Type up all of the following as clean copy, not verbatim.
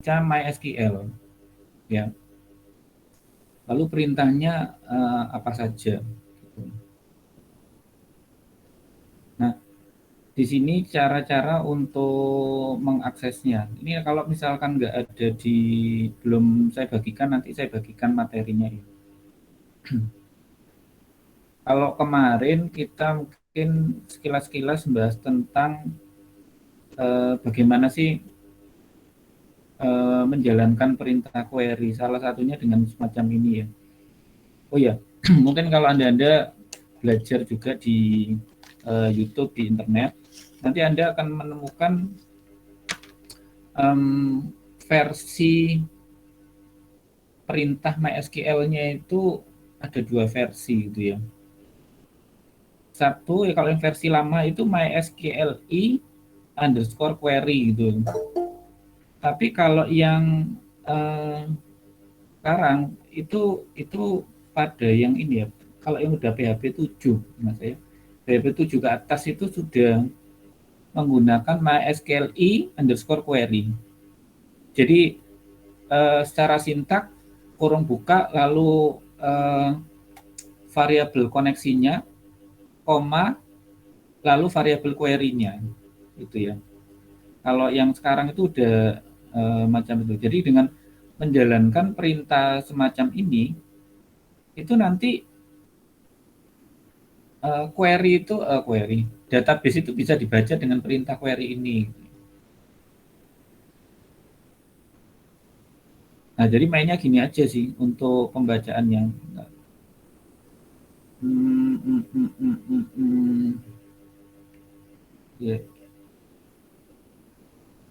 MySQL, ya. Lalu perintahnya apa saja. Gitu. Nah, di sini cara-cara untuk mengaksesnya. Ini kalau misalkan nggak ada belum saya bagikan, nanti saya bagikan materinya ya. Kalau kemarin kita mungkin sekilas-sekilas membahas tentang bagaimana sih menjalankan perintah query, salah satunya dengan semacam ini ya. Oh ya, mungkin kalau Anda belajar juga di YouTube, di internet, nanti Anda akan menemukan versi perintah MySQL-nya itu ada dua versi gitu ya. Satu, ya kalau yang versi lama itu MySQLi_query gitu. Tapi kalau yang eh, sekarang itu pada yang ini ya. Kalau yang udah PHP 7, Mas ya. PHP 7 ke atas itu sudah menggunakan MySQLi_query. Jadi secara sintak kurung buka lalu variabel koneksinya, koma, lalu variabel query-nya, gitu ya. Kalau yang sekarang itu udah macam itu. Jadi dengan menjalankan perintah semacam ini, itu nanti query database itu bisa dibaca dengan perintah query ini. Nah, jadi mainnya gini aja sih untuk pembacaannya. Hmm, hmm, hmm, hmm, hmm, hmm. Ya,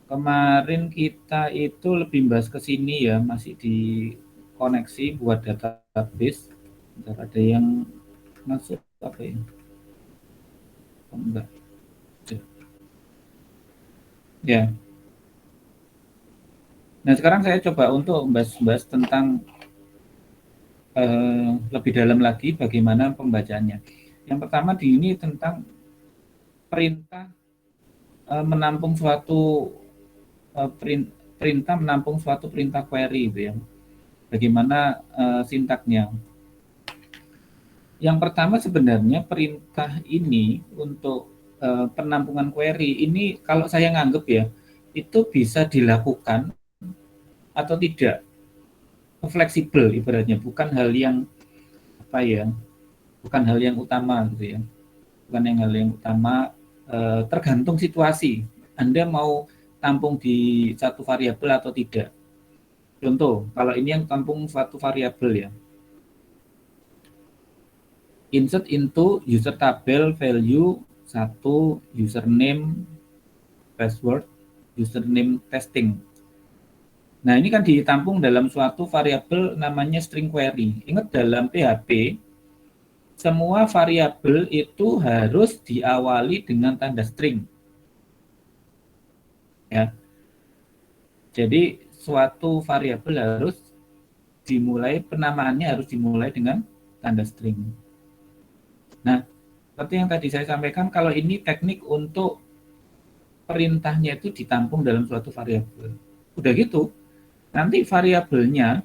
kemarin kita itu lebih bahas ke sini ya, masih di koneksi buat database. Bentar, ada yang masuk apa ya? Oh, enggak. Ya. Nah, sekarang saya coba untuk bahas tentang lebih dalam lagi bagaimana pembacaannya. Yang pertama di ini tentang perintah menampung suatu perintah menampung suatu perintah query gitu ya. Bagaimana sintaknya. Yang pertama sebenarnya perintah ini untuk penampungan query ini kalau saya nganggap ya itu bisa dilakukan atau tidak, fleksibel ibaratnya, bukan hal yang apa ya, bukan hal yang utama gitu ya, bukan yang hal yang utama, tergantung situasi Anda mau tampung di satu variabel atau tidak. Contoh kalau ini yang tampung suatu variabel ya, insert into user tabel value satu, username, password, username testing. Nah, ini kan ditampung dalam suatu variabel namanya string query. Ingat dalam PHP, semua variabel itu harus diawali dengan tanda string. Ya. Jadi suatu variabel harus dimulai, penamaannya harus dimulai dengan tanda string. Nah, seperti yang tadi saya sampaikan, kalau ini teknik untuk perintahnya itu ditampung dalam suatu variabel. Udah gitu, nanti variabelnya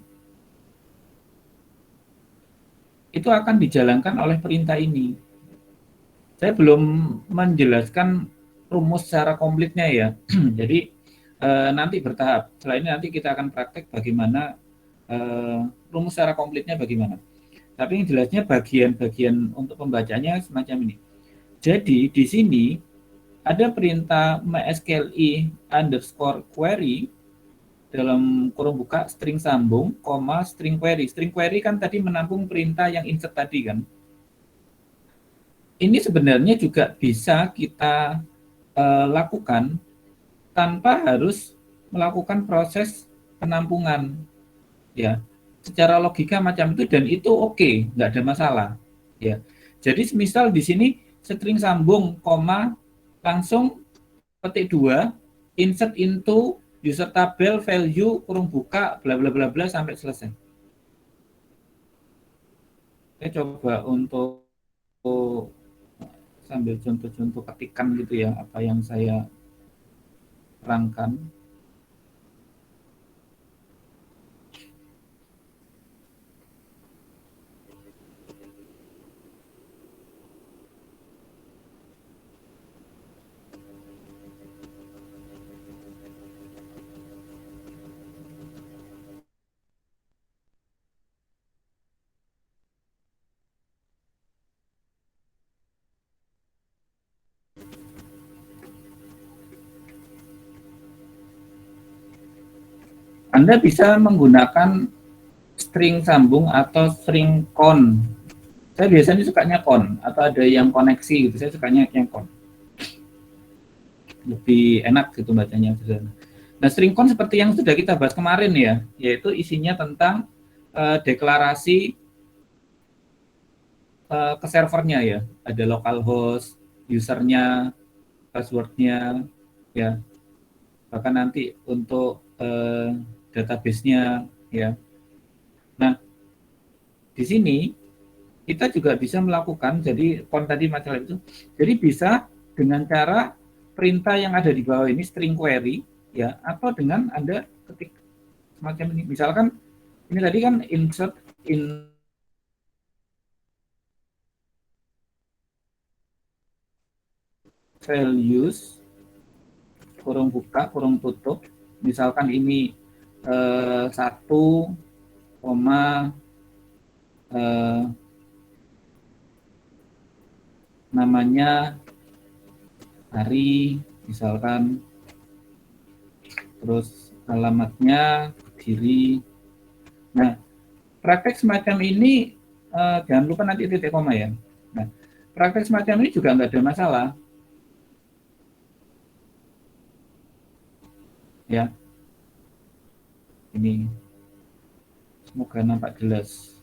itu akan dijalankan oleh perintah ini. Saya belum menjelaskan rumus secara komplitnya ya. Jadi nanti bertahap. Setelah ini nanti kita akan praktek bagaimana rumus secara komplitnya bagaimana. Tapi yang jelasnya bagian-bagian untuk pembacanya semacam ini. Jadi di sini ada perintah MySQLi_query dalam kurung buka string sambung, koma string query. String query kan tadi menampung perintah yang insert tadi kan. Ini sebenarnya juga bisa kita lakukan tanpa harus melakukan proses penampungan ya, secara logika macam itu, dan itu oke, nggak ada masalah ya. Jadi misal di sini string sambung koma langsung petik dua, insert into user tabel value kurung buka bla bla bla bla sampai selesai. Saya coba untuk sambil contoh-contoh ketikan gitu ya apa yang saya terangkan. Anda bisa menggunakan string sambung atau string con. Saya biasanya sukanya con, atau ada yang koneksi gitu. Saya sukanya yang con. Lebih enak gitu bacanya. Nah, string con seperti yang sudah kita bahas kemarin ya, yaitu isinya tentang deklarasi ke servernya ya. Ada localhost, usernya, passwordnya, ya. Bahkan nanti untuk database-nya, ya. Nah, di sini kita juga bisa melakukan, jadi kon tadi masalah itu, jadi bisa dengan cara perintah yang ada di bawah ini string query, ya, atau dengan Anda ketik semacam ini. Misalkan ini tadi kan insert in values kurung buka kurung tutup, misalkan ini 1, namanya hari misalkan, terus alamatnya Kediri. Nah, praktek semacam ini jangan lupa nanti titik koma ya. Nah, praktek semacam ini juga nggak ada masalah, ya. Ini semoga nampak jelas.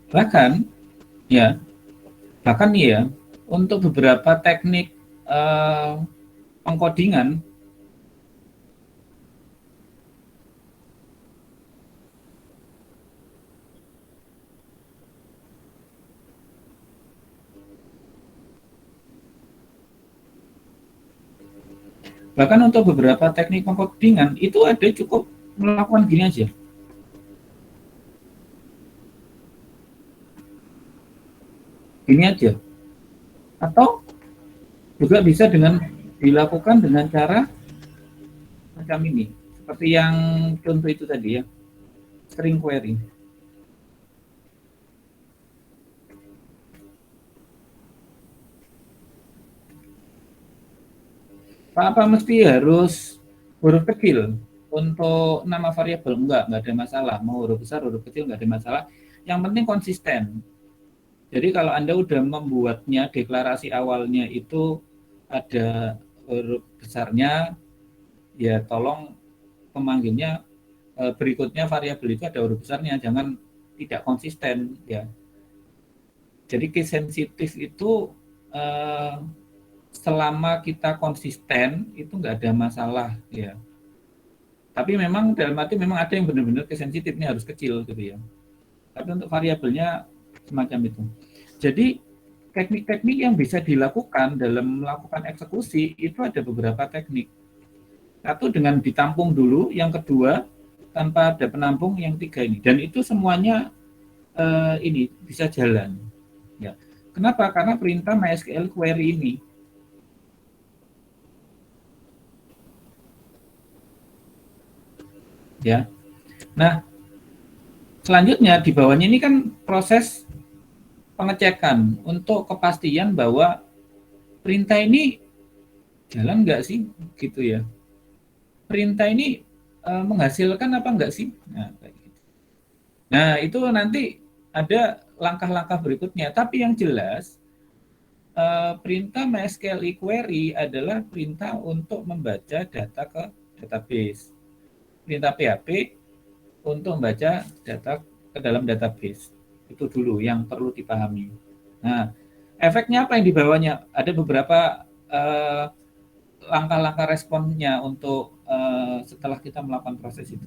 Bahkan ya, bahkan nih ya, untuk beberapa teknik pengkodingan, bahkan untuk beberapa teknik pengkodingan itu ada cukup melakukan gini aja. Gini aja. Atau juga bisa dengan dilakukan dengan cara macam ini. Seperti yang contoh itu tadi ya, string query. Apa mesti harus huruf kecil untuk nama variabel? Enggak ada masalah. Mau huruf besar, huruf kecil enggak ada masalah. Yang penting konsisten. Jadi kalau Anda udah membuatnya, deklarasi awalnya itu ada huruf besarnya, ya tolong pemanggilnya berikutnya variabel itu ada huruf besarnya, jangan tidak konsisten ya. Jadi case sensitif itu selama kita konsisten itu nggak ada masalah ya. Tapi memang dalam arti memang ada yang benar-benar case sensitifnya harus kecil gitu ya. Tapi untuk variabelnya semacam itu. Jadi teknik-teknik yang bisa dilakukan dalam melakukan eksekusi itu ada beberapa teknik. Satu dengan ditampung dulu, yang kedua tanpa ada penampung, yang tiga ini. Dan itu semuanya ini bisa jalan. Ya. Kenapa? Karena perintah MySQL query ini. Ya. Nah, selanjutnya di bawahnya ini kan proses pengecekan untuk kepastian bahwa perintah ini jalan nggak sih, gitu ya. Perintah ini menghasilkan apa enggak sih? Nah, kayak gitu. Nah, itu nanti ada langkah-langkah berikutnya. Tapi yang jelas perintah MySQL query adalah perintah untuk membaca data ke database. Perintah PHP untuk membaca data ke dalam database. Itu dulu yang perlu dipahami. Nah, efeknya apa yang dibawanya? Ada beberapa langkah-langkah responnya untuk setelah kita melakukan proses itu.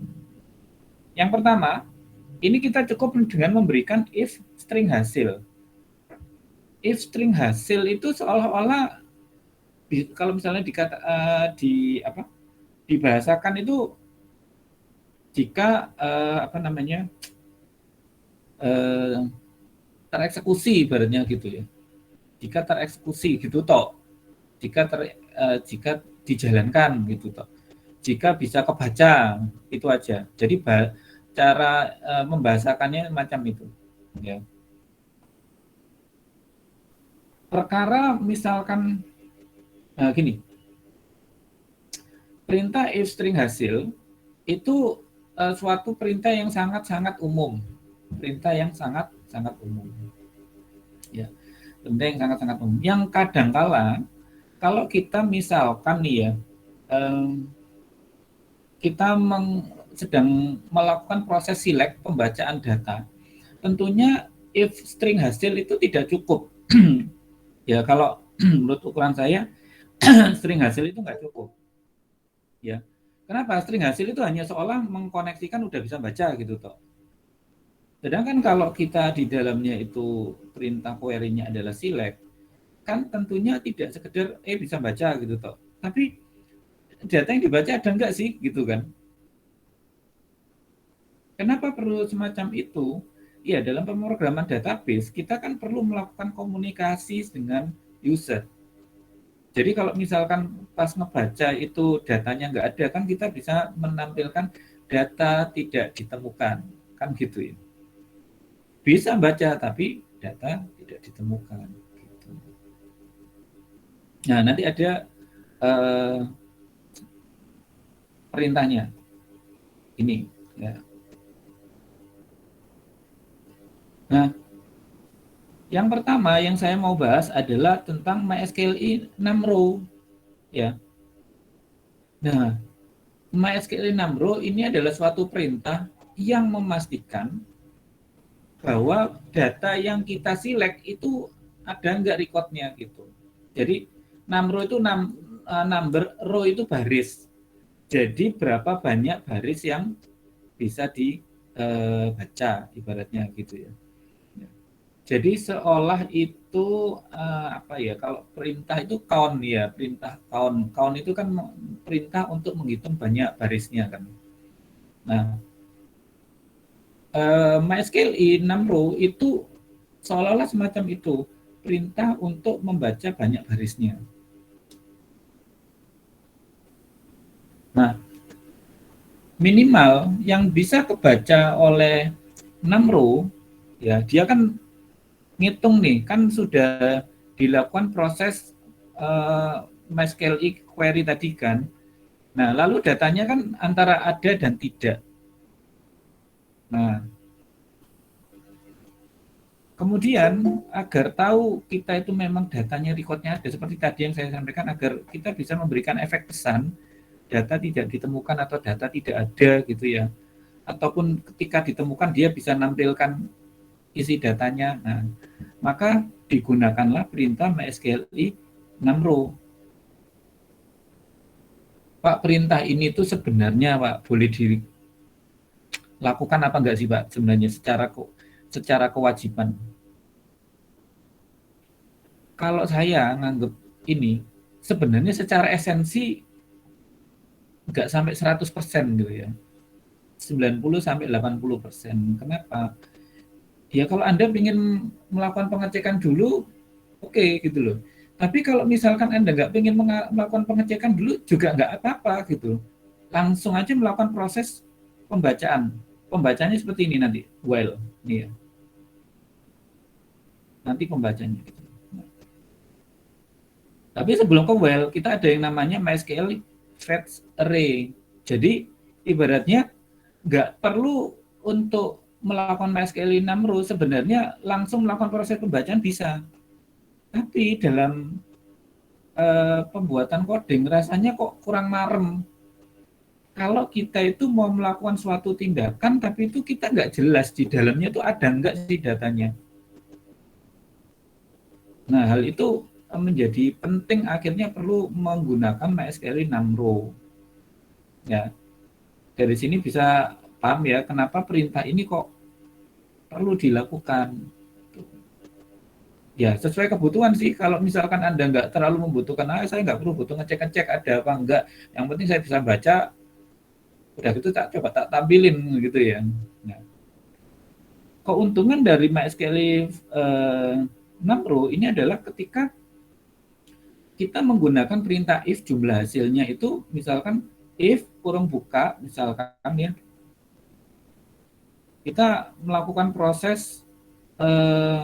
Yang pertama, ini kita cukup dengan memberikan if string hasil. If string hasil itu seolah-olah kalau misalnya dibahasakan itu jika tereksekusi ibaratnya gitu ya. Jika tereksekusi gitu toh. Jika dijalankan gitu toh. Jika bisa kebaca itu aja. Jadi cara membahasakannya macam itu. Ya. Perkara misalkan gini, perintah if string hasil itu suatu perintah yang sangat-sangat umum, perintah yang sangat-sangat umum. Ya, perintah yang sangat-sangat umum. Yang kadangkala kalau kita misalkan nih ya, kita sedang melakukan proses select pembacaan data, tentunya if string hasil itu tidak cukup. Ya kalau menurut ukuran saya string hasil itu nggak cukup. Ya, kenapa? String hasil itu hanya seolah mengkoneksikan udah bisa baca gitu toh. Sedangkan kalau kita di dalamnya itu perintah query-nya adalah select, kan tentunya tidak sekedar bisa baca gitu toh. Tapi data yang dibaca ada enggak sih gitu kan? Kenapa perlu semacam itu? Ya, dalam pemrograman database kita kan perlu melakukan komunikasi dengan user. Jadi kalau misalkan pas ngebaca itu datanya nggak ada, kan kita bisa menampilkan data tidak ditemukan, kan gitu ya. Bisa baca tapi data tidak ditemukan. Gitu. Nah nanti ada eh, perintahnya ini. Ya. Nah yang pertama yang saya mau bahas adalah tentang MySQL 6 row. Ya. Nah MySQL 6 row ini adalah suatu perintah yang memastikan bahwa data yang kita select itu ada nggak recordnya gitu. Jadi 6 row itu number row itu baris. Jadi berapa banyak baris yang bisa dibaca ibaratnya gitu ya. Jadi seolah itu apa ya, kalau perintah itu count ya, perintah count. Count itu kan perintah untuk menghitung banyak barisnya kan. Nah, MySQL 6 row itu seolah-olah semacam itu, perintah untuk membaca banyak barisnya. Nah, minimal yang bisa kebaca oleh 6 row, ya dia kan ngitung nih, kan sudah dilakukan proses MySQL query tadi kan. Nah, lalu datanya kan antara ada dan tidak. Nah, kemudian agar tahu kita itu memang datanya recordnya ada seperti tadi yang saya sampaikan, agar kita bisa memberikan efek pesan data tidak ditemukan atau data tidak ada gitu ya. Ataupun ketika ditemukan dia bisa nampilkan isi datanya. Nah, maka digunakanlah perintah MySQL 6 row. Pak, perintah ini tuh sebenarnya Pak boleh dilakukan apa enggak sih Pak sebenarnya secara kewajiban? Kalau saya nganggap ini sebenarnya secara esensi enggak sampai 100% gitu ya. 90 sampai 80%. Kenapa? Ya kalau Anda ingin melakukan pengecekan dulu, oke gitu loh. Tapi kalau misalkan Anda nggak ingin melakukan pengecekan dulu juga nggak apa-apa gitu. Langsung aja melakukan proses pembacaan. Pembacanya seperti ini nanti, while nih ya. Nanti pembacanya. Gitu. Tapi sebelum ke while kita ada yang namanya MySQL fetch array. Jadi ibaratnya nggak perlu untuk melakukan MySQL 6 row, sebenarnya langsung melakukan proses pembacaan bisa. Tapi dalam pembuatan coding rasanya kok kurang marem. Kalau kita itu mau melakukan suatu tindakan, tapi itu kita nggak jelas di dalamnya itu ada nggak sih datanya. Nah, hal itu menjadi penting, akhirnya perlu menggunakan MySQL 6 row. Ya, dari sini bisa paham ya kenapa perintah ini kok perlu dilakukan. Ya, sesuai kebutuhan sih. Kalau misalkan Anda nggak terlalu membutuhkan, saya nggak perlu butuh ngecek-ngecek ada apa enggak. Yang penting saya bisa baca, udah gitu coba tak tampilin gitu ya. Nah, keuntungan dari MySQL 6 row ini adalah ketika kita menggunakan perintah if jumlah hasilnya itu misalkan if kurung buka misalkan ya, kita melakukan proses eh,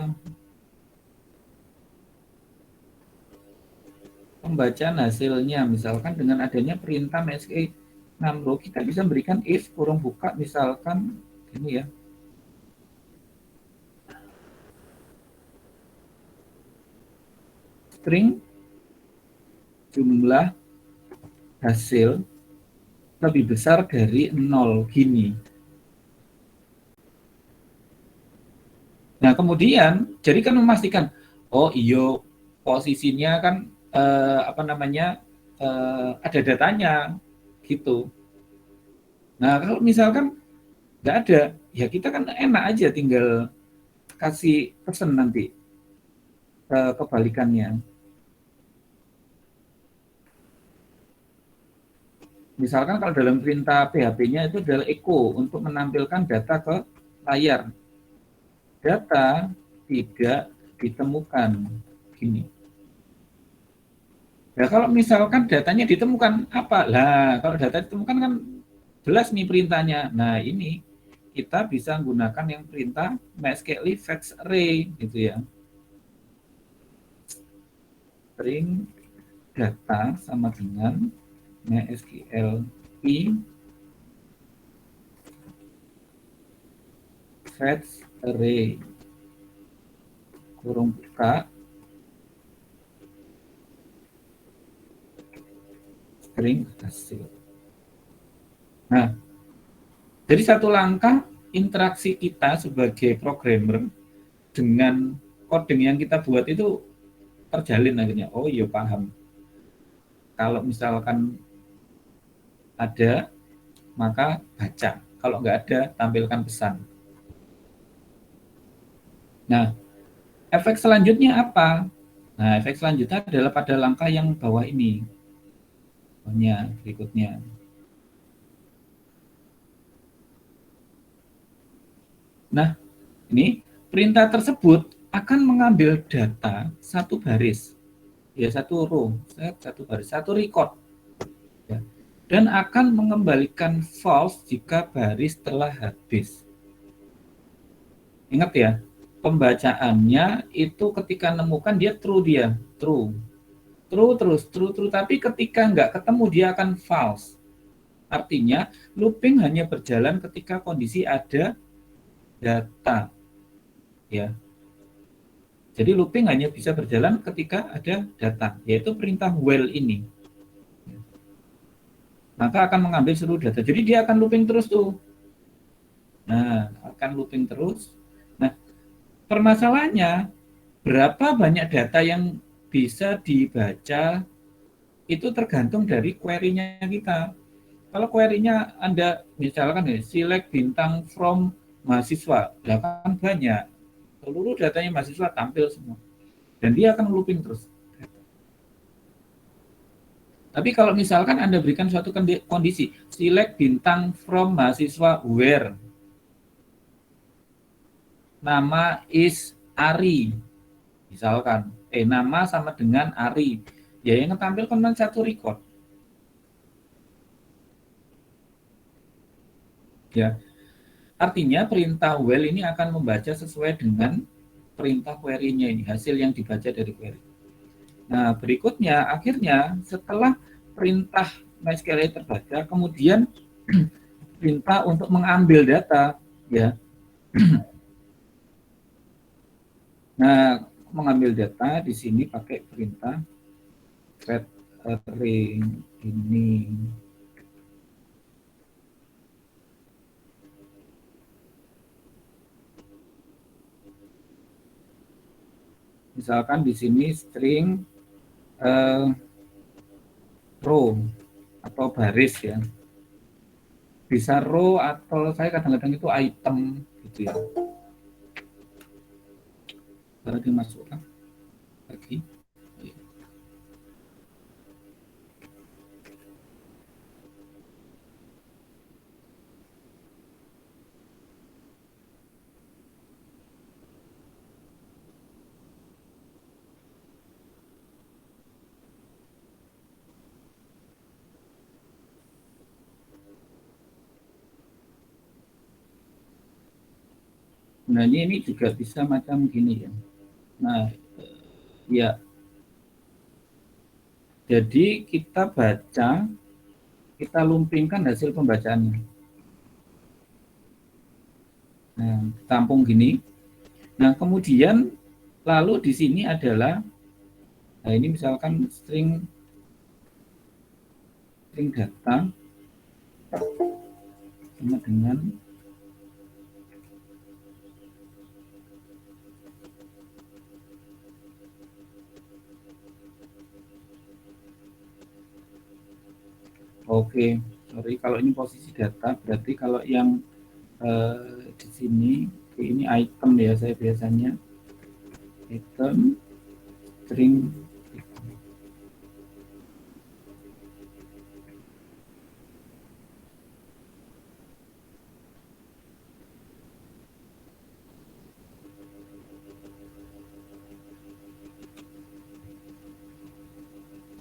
pembacaan hasilnya, misalkan dengan adanya perintah MSK 6 row, kita bisa berikan if kurung buka, misalkan ini ya, string jumlah hasil lebih besar dari 0 gini. Nah, kemudian jadi kan memastikan, oh iyo posisinya kan apa namanya ada datanya gitu. Nah, kalau misalkan nggak ada, ya kita kan enak aja tinggal kasih pesan nanti kebalikannya. Misalkan kalau dalam perintah PHP-nya itu adalah echo untuk menampilkan data ke layar. Data tidak ditemukan. Gini. Nah, kalau misalkan datanya ditemukan apa? Lah, kalau data ditemukan kan jelas nih perintahnya. Nah, ini kita bisa menggunakan yang perintah MySQL fetch array gitu ya. String data sama dengan MySQL fetch array kurung buka string hasil. Nah, jadi satu langkah interaksi kita sebagai programmer dengan coding yang kita buat itu terjalin akhirnya. Oh iya paham. Kalau misalkan ada, maka baca. Kalau nggak ada, tampilkan pesan. Nah, efek selanjutnya apa? Nah, efek selanjutnya adalah pada langkah yang bawah ini. Bawahnya, berikutnya. Nah, ini perintah tersebut akan mengambil data satu baris, ya satu row, satu baris, satu record, ya, dan akan mengembalikan false jika baris telah habis. Ingat ya, pembacaannya itu ketika nemukan dia, true, true terus, true, true. Tapi ketika nggak ketemu dia akan false. Artinya looping hanya berjalan ketika kondisi ada data, ya. Jadi looping hanya bisa berjalan ketika ada data, yaitu perintah while ini. Maka akan mengambil seluruh data. Jadi dia akan looping terus tuh. Nah, akan looping terus. Nah, permasalahannya berapa banyak data yang bisa dibaca itu tergantung dari query-nya kita. Kalau query-nya Anda misalkan ya, select bintang from mahasiswa, ya kan banyak. Seluruh datanya mahasiswa tampil semua. Dan dia akan looping terus. Tapi kalau misalkan Anda berikan suatu kondisi, select bintang from mahasiswa where nama is Ari, misalkan, nama sama dengan Ari, ya yang tampil cuma satu record, ya. Artinya perintah while ini akan membaca sesuai dengan perintah query-nya ini, hasil yang dibaca dari query. Nah, berikutnya akhirnya setelah perintah MySQL terbaca, kemudian perintah untuk mengambil data, ya. Nah, mengambil data di sini pakai perintah fetch array ini. Misalkan di sini string row atau baris ya. Bisa row atau saya kadang-kadang itu item gitu ya. Lalu dimasukkan lagi. Nah, ini juga bisa macam gini ya. Nah, ya. Jadi kita baca, kita lumpingkan hasil pembacaannya. Nah, tampung gini. Nah, kemudian lalu di sini adalah, nah ini misalkan string data sama dengan oke, sorry kalau ini posisi data, berarti kalau yang di sini ini item ya, saya biasanya item string.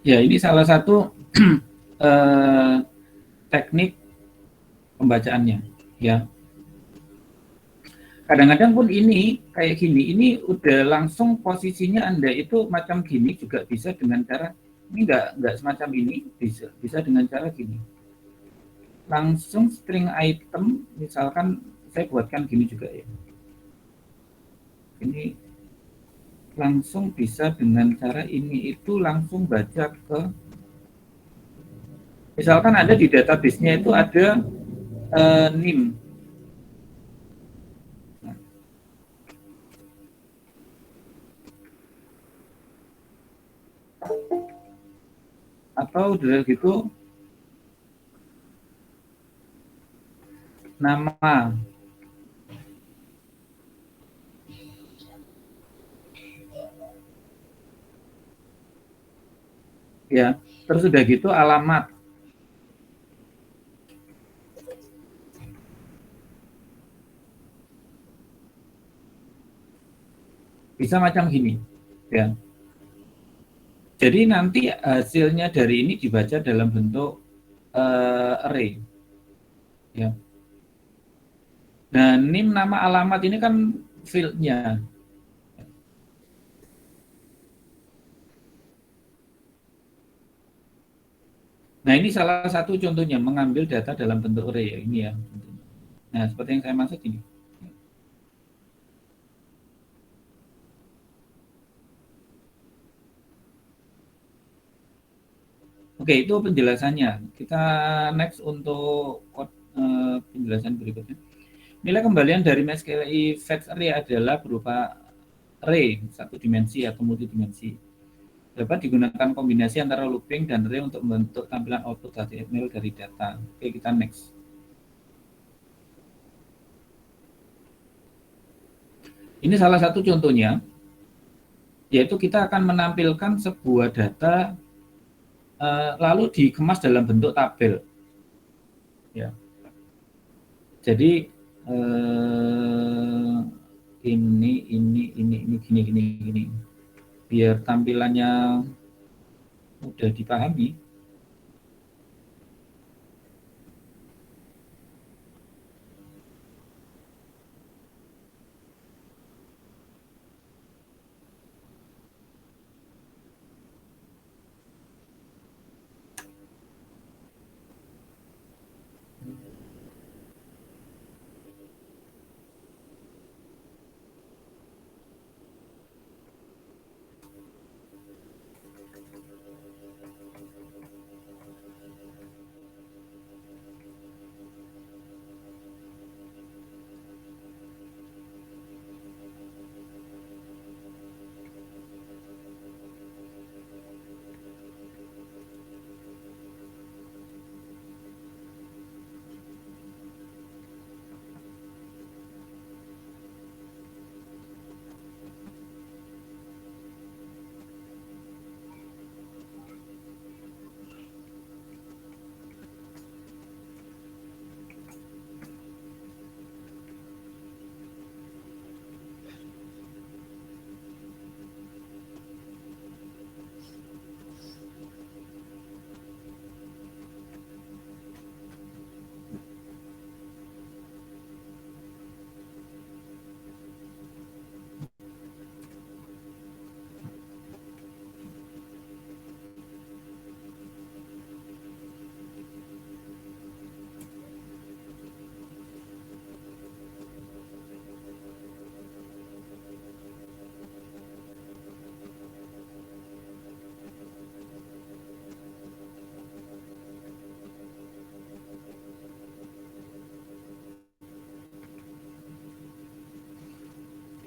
Ya, ini salah satu teknik pembacaannya ya. Kadang-kadang pun ini kayak gini, ini udah langsung posisinya Anda itu macam gini juga bisa dengan cara ini, enggak semacam ini, bisa dengan cara gini. Langsung string item, misalkan saya buatkan gini juga ya. Ini langsung bisa dengan cara ini, itu langsung baca ke, misalkan ada di database-nya itu ada NIM. Atau dari gitu nama ya, terus sudah gitu alamat. Bisa macam gini ya. Jadi nanti hasilnya dari ini dibaca dalam bentuk array ya. Nah, NIM nama alamat ini kan fieldnya. Nah, ini salah satu contohnya mengambil data dalam bentuk array ya, ini ya. Nah, seperti yang saya maksud ini. Oke, itu penjelasannya. Kita next untuk penjelasan berikutnya. Nilai kembalian dari MySQLi Fetch Array adalah berupa array satu dimensi atau multidimensi. Dapat digunakan kombinasi antara looping dan array untuk membentuk tampilan output HTML dari data. Oke, kita next. Ini salah satu contohnya, yaitu kita akan menampilkan sebuah data lalu dikemas dalam bentuk tabel. Ya. Jadi ini gini. Biar tampilannya mudah dipahami.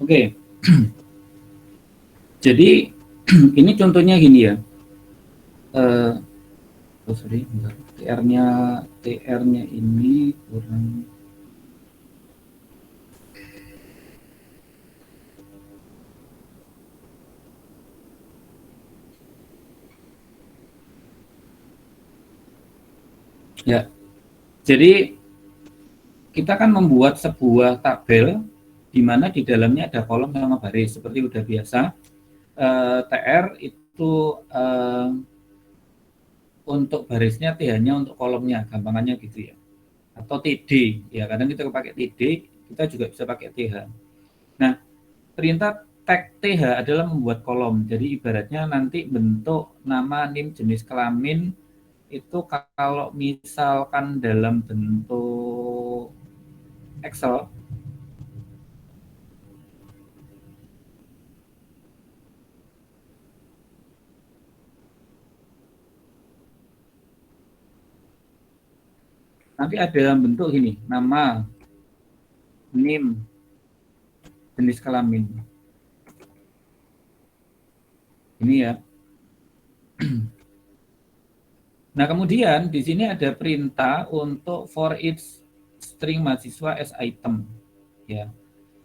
Oke, jadi ini contohnya gini ya. Sorry, TR-nya ini kurang. Ya, jadi kita kan membuat sebuah tabel di mana di dalamnya ada kolom sama baris seperti udah biasa. TR itu untuk barisnya, TH-nya untuk kolomnya, gampangannya gitu ya. Atau TD, ya kadang kita pakai TD, kita juga bisa pakai TH. Nah, perintah tag TH adalah membuat kolom. Jadi ibaratnya nanti bentuk nama, NIM, jenis kelamin itu kalau misalkan dalam bentuk Excel, nanti ada dalam bentuk gini, nama, NIM, jenis kelamin. Ini ya. Nah, kemudian di sini ada perintah untuk for each string mahasiswa as item. Ya.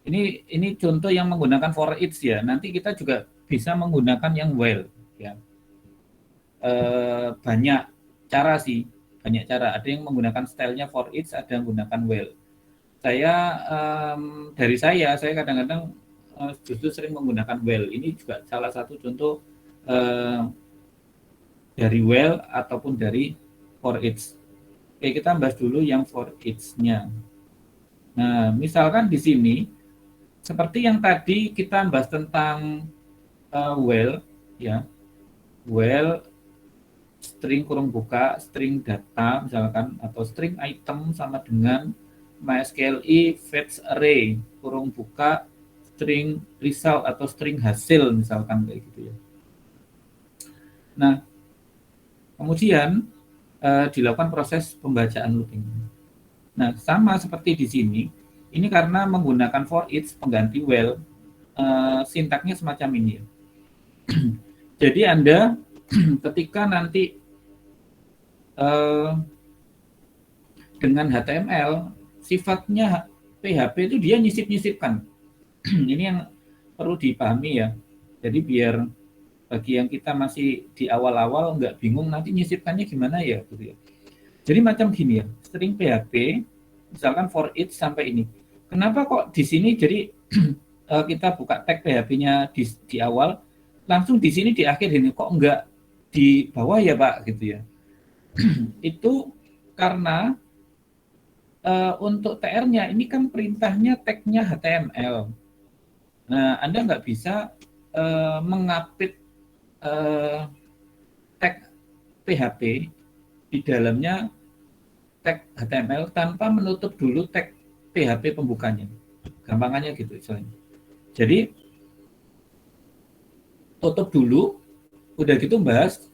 Ini contoh yang menggunakan for each ya. Nanti kita juga bisa menggunakan yang while ya. Banyak cara sih, banyak cara. Ada yang menggunakan stylenya for each, ada yang menggunakan while. Dari saya kadang-kadang justru sering menggunakan while. Ini juga salah satu contoh dari while ataupun dari for each. Oke, kita bahas dulu yang for each-nya. Nah, misalkan di sini seperti yang tadi kita bahas tentang while ya. While string kurung buka, string data misalkan atau string item sama dengan MySQLi fetch array kurung buka string result atau string hasil misalkan kayak gitu ya. Nah, kemudian dilakukan proses pembacaan looping. Nah, sama seperti di sini, ini karena menggunakan for each pengganti while, sintaknya semacam ini ya. Jadi Anda ketika nanti dengan HTML, sifatnya PHP itu dia nyisip-nyisipkan. Ini yang perlu dipahami ya. Jadi biar bagi yang kita masih di awal-awal nggak bingung nanti nyisipkannya gimana ya gitu ya. Jadi macam gini ya, string PHP misalkan for each sampai ini. Kenapa kok di sini jadi kita buka tag PHP-nya di awal, langsung di sini di akhir ini kok enggak di bawah ya Pak gitu ya. Itu karena untuk TR-nya ini kan perintahnya tag-nya HTML. Nah, Anda nggak bisa mengapit tag PHP di dalamnya tag HTML tanpa menutup dulu tag PHP pembukanya. Gampangannya gitu istilahnya. Jadi tutup dulu, udah gitu bahas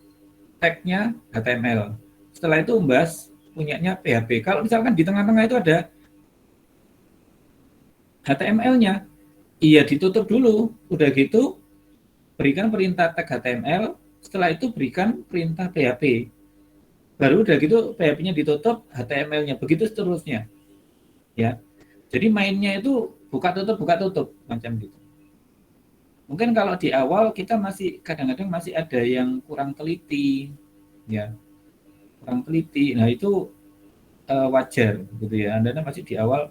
tag-nya HTML. Setelah itu bahas punyanya PHP. Kalau misalkan di tengah-tengah itu ada HTML-nya, iya ditutup dulu. Udah gitu berikan perintah tag HTML, setelah itu berikan perintah PHP. Baru udah gitu PHP-nya ditutup, HTML-nya begitu seterusnya. Ya. Jadi mainnya itu buka tutup macam gitu. Mungkin kalau di awal kita masih kadang-kadang masih ada yang kurang teliti, ya kurang teliti. Nah itu wajar gitu ya. Anda masih di awal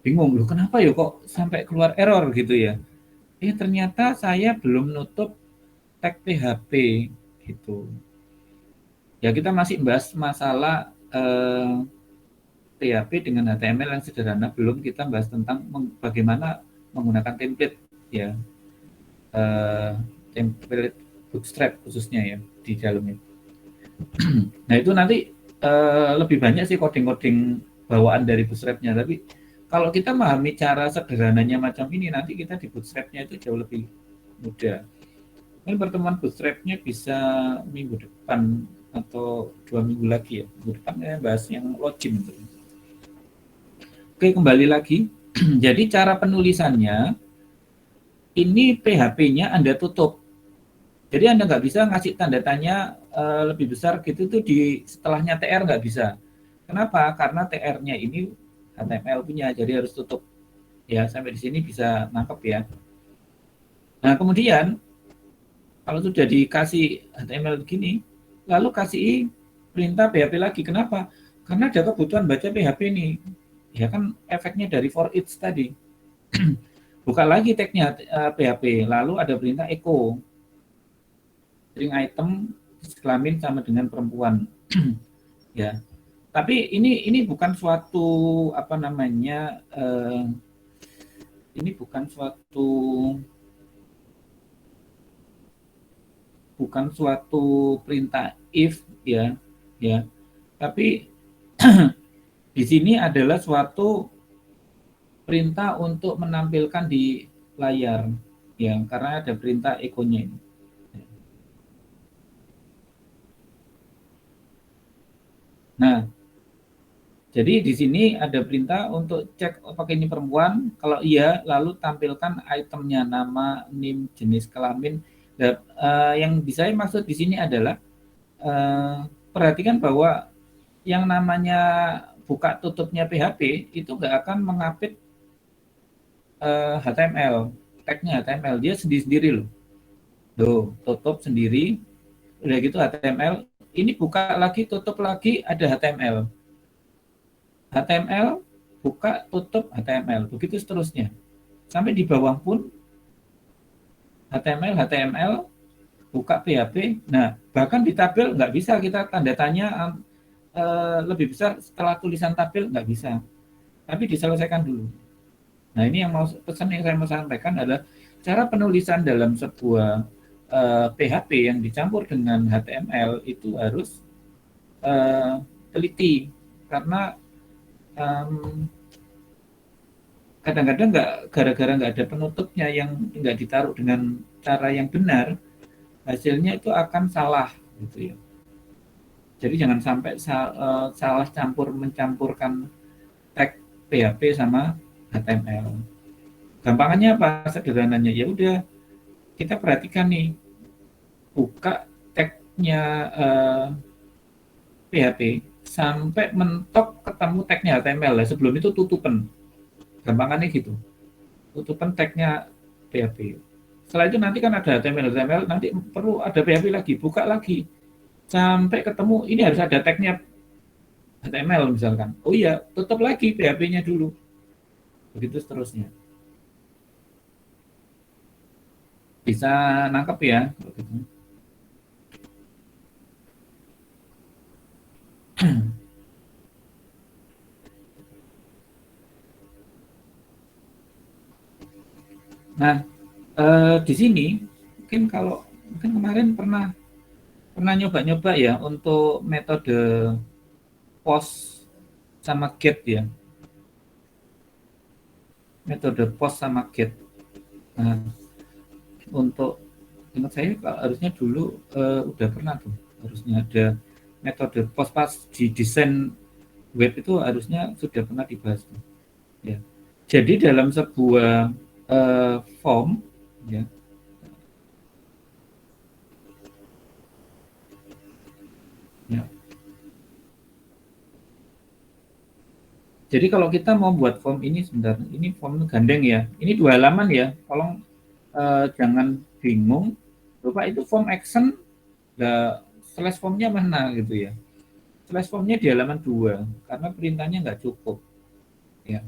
bingung loh kenapa ya kok sampai keluar error gitu ya. Ternyata saya belum nutup tag PHP gitu. Ya kita masih bahas masalah PHP dengan HTML yang sederhana, belum kita bahas tentang bagaimana menggunakan template ya. Template Bootstrap khususnya ya di dalamnya. Nah itu nanti lebih banyak sih coding-coding bawaan dari Bootstrap-nya, tapi kalau kita memahami cara sederhananya macam ini, nanti kita di Bootstrap-nya itu jauh lebih mudah. Ini pertemuan Bootstrap-nya bisa minggu depan atau 2 minggu lagi ya. Minggu depan ya bahas yang login. Oke, kembali lagi. Jadi cara penulisannya ini PHP-nya Anda tutup. Jadi Anda nggak bisa ngasih tanda tanya lebih besar gitu tuh di setelahnya TR nggak bisa. Kenapa? Karena TR-nya ini HTML punya, jadi harus tutup. Ya, sampai di sini bisa nangkep ya. Nah, kemudian kalau sudah dikasih HTML begini, lalu kasih perintah PHP lagi. Kenapa? Karena ada kebutuhan baca PHP nih. Ya kan efeknya dari for each tadi. Buka lagi tagnya PHP, lalu ada perintah echo. String item kelamin sama dengan perempuan. Ya. Tapi ini bukan suatu apa namanya ini bukan suatu perintah if ya ya. Tapi di sini adalah suatu perintah untuk menampilkan di layar ya karena ada perintah echo-nya ini. Nah, jadi di sini ada perintah untuk cek apakah ini perempuan. Kalau iya, lalu tampilkan itemnya, nama, NIM, jenis kelamin. Dan, yang bisa saya maksud di sini adalah perhatikan bahwa yang namanya buka tutupnya PHP itu nggak akan mengapit HTML, tagnya HTML dia sendiri-sendiri loh. Tuh, tutup sendiri, udah gitu HTML. Ini buka lagi, tutup lagi, ada HTML. HTML, buka, tutup, HTML. Begitu seterusnya. Sampai di bawah pun HTML, HTML, buka PHP. Nah, bahkan di tabel nggak bisa kita tanda tanya lebih besar setelah tulisan tabel, nggak bisa. Tapi diselesaikan dulu. Nah, ini yang pesan yang saya mau sampaikan adalah cara penulisan dalam sebuah PHP yang dicampur dengan HTML itu harus teliti karena kadang-kadang nggak gara-gara nggak ada penutupnya yang nggak ditaruh dengan cara yang benar, hasilnya itu akan salah gitu ya. Jadi jangan sampai salah mencampurkan tag PHP sama HTML. Gampangannya apa? Sederhananya ya udah kita perhatikan nih, buka tagnya PHP sampai mentok ketemu tagnya HTML ya. Sebelum itu tutupan. Gampangannya gitu. Tutupan tagnya PHP. Setelah itu nanti kan ada HTML, nanti perlu ada PHP lagi, buka lagi sampai ketemu ini harus ada tagnya HTML misalkan. Oh iya, tutup lagi PHP-nya dulu. Begitu seterusnya. Bisa nangkep ya. Nah, di sini mungkin kemarin pernah pernah nyoba-nyoba ya untuk metode post sama get ya, metode post sama get. Nah, untuk ingat saya harusnya dulu udah pernah tuh, harusnya ada metode post pas di desain web itu harusnya sudah pernah dibahas tuh. Ya. Jadi dalam sebuah form ya. Ya. Jadi kalau kita mau buat form ini sebentar, ini form gandeng ya. Ini 2 halaman ya. Tolong jangan bingung. Bapak itu form action, slash formnya mana gitu ya. Slash formnya di halaman 2 karena perintahnya nggak cukup. Ya.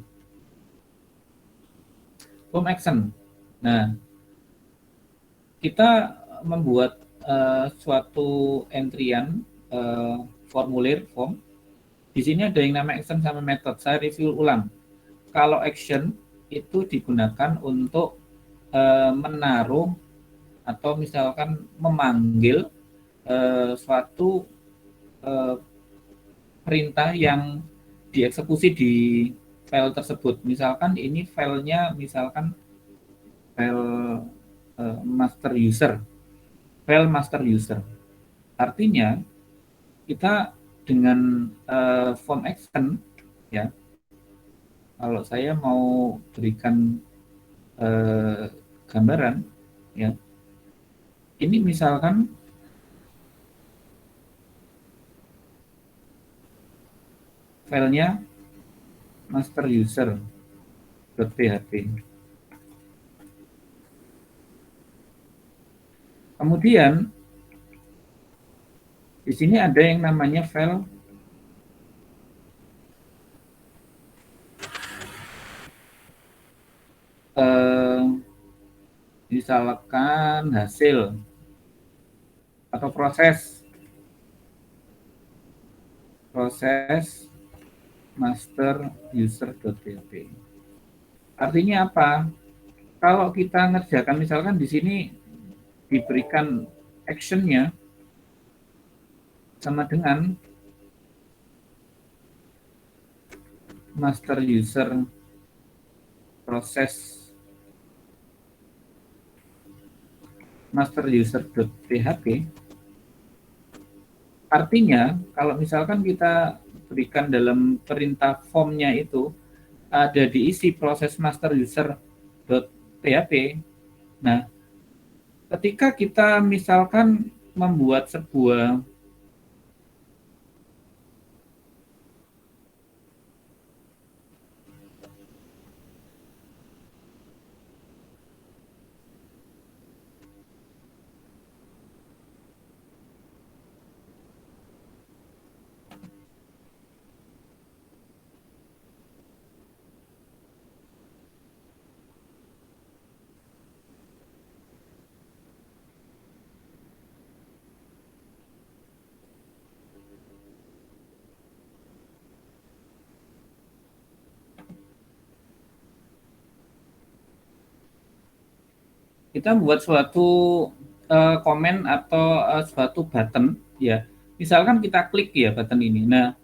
Form action. Nah, kita membuat suatu entryan formulir form. Di sini ada yang namanya action sama method. Saya review ulang. Kalau action itu digunakan untuk menaruh atau misalkan memanggil suatu perintah yang dieksekusi di file tersebut. Misalkan ini filenya misalkan file master user, file master user. Artinya kita dengan form action ya Kalau saya mau berikan gambaran, ya, ini misalkan filenya master user.php. Kemudian di sini ada yang namanya file misalkan hasil atau proses master user.php. Artinya apa? Kalau kita ngerjakan misalkan di sini diberikan actionnya sama dengan master user proses master user.php. Artinya kalau misalkan kita berikan dalam perintah formnya itu ada diisi proses master user.php. Nah, ketika kita misalkan membuat sebuah kita membuat suatu komen atau suatu button, ya, misalkan kita klik ya button ini. Nah,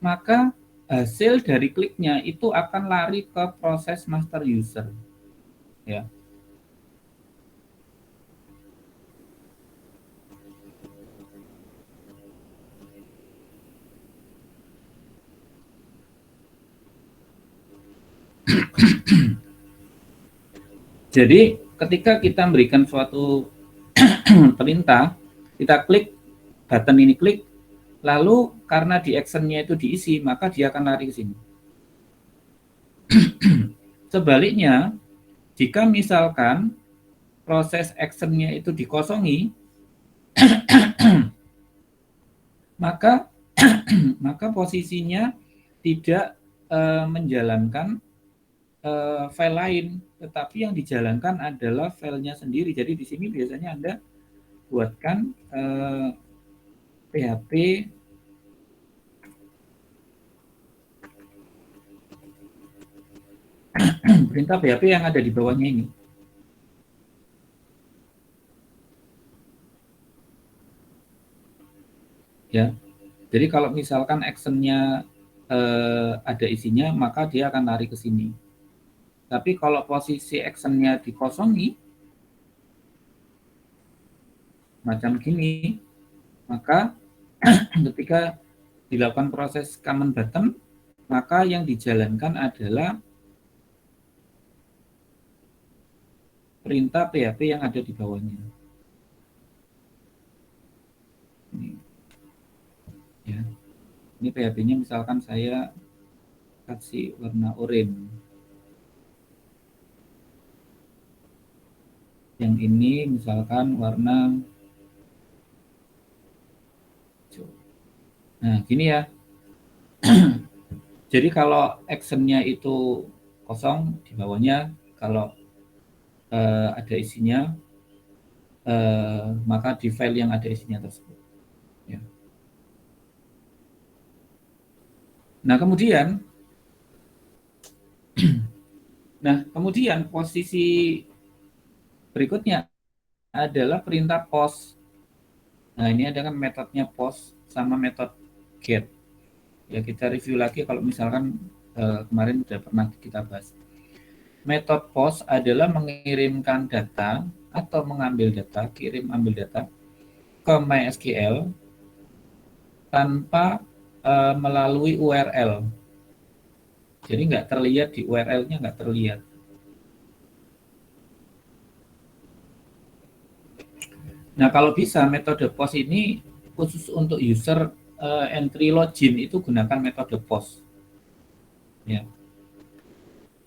maka hasil dari kliknya itu akan lari ke proses master user, ya. Jadi ketika kita memberikan suatu perintah, kita klik button ini, klik, lalu karena di actionnya itu diisi, maka dia akan lari ke sini. Sebaliknya, jika misalkan proses actionnya itu dikosongi, maka maka posisinya tidak menjalankan file lain, tetapi yang dijalankan adalah filenya sendiri. Jadi di sini biasanya Anda buatkan PHP perintah PHP yang ada di bawahnya ini. Ya, jadi kalau misalkan actionnya ada isinya, maka dia akan lari ke sini. Tapi kalau posisi actionnya dikosongi, macam gini, maka ketika dilakukan proses command button, maka yang dijalankan adalah perintah PHP yang ada di bawahnya. Ini, ya. Ini PHP-nya misalkan saya kasih warna oranye. Yang ini misalkan warna hijau. Nah, gini ya. Jadi kalau actionnya itu kosong, di bawahnya kalau ada isinya, maka di file yang ada isinya tersebut. Ya. Nah, kemudian posisi berikutnya adalah perintah post. Nah, ini ada kan metodenya post sama metode get. Ya, kita review lagi kalau misalkan kemarin sudah pernah kita bahas. Metode post adalah mengirimkan data atau mengambil data, kirim ambil data ke MySQL tanpa melalui URL. Jadi nggak terlihat di URL-nya, nggak terlihat. Nah, kalau bisa metode POS ini khusus untuk user entry login itu gunakan metode POS. Ya.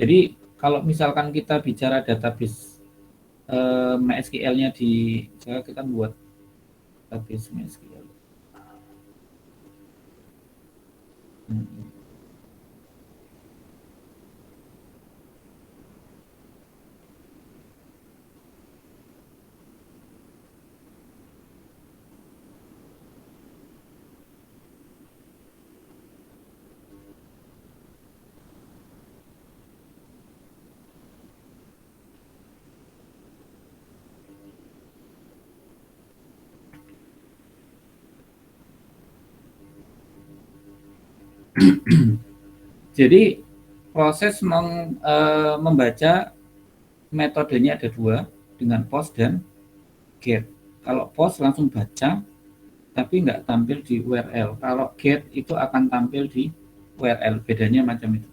Jadi kalau misalkan kita bicara database MySQL-nya di, saya kita buat database MySQL. Jadi proses membaca metodenya ada dua, dengan POS dan GET. Kalau POS langsung baca, tapi nggak tampil di URL. Kalau GET itu akan tampil di URL. Bedanya macam itu.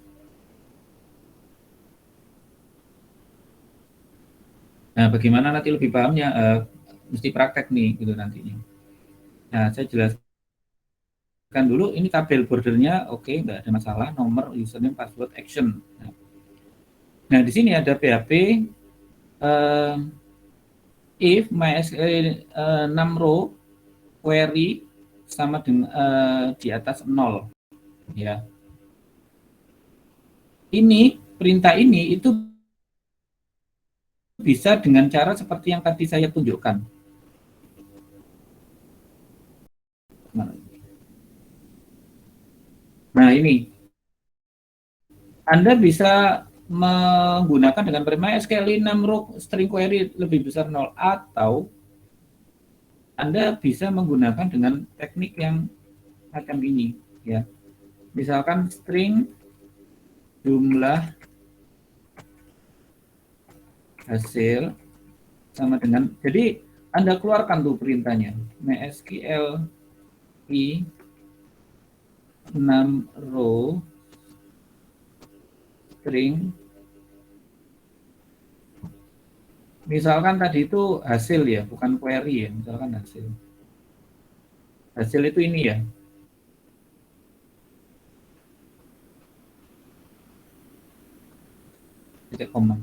Nah, bagaimana nanti lebih pahamnya? Mesti praktek nih, gitu nantinya. Nah, saya jelaskan dulu. Ini tabel bordernya, oke, nggak ada masalah. Nomor, username, password, action. Nah, di sini ada PHP if MySQL 6 row query sama dengan di atas 0, ya. Ini perintah ini itu bisa dengan cara seperti yang tadi saya tunjukkan. Nah, ini Anda bisa menggunakan dengan perintah SQL 6 row string query lebih besar 0, atau Anda bisa menggunakan dengan teknik yang macam ini, ya. Misalkan string jumlah hasil sama dengan, jadi Anda keluarkan tuh perintahnya, MySQL i 6 row string, misalkan tadi itu hasil ya, bukan query ya, misalkan hasil itu ini ya, titik koma.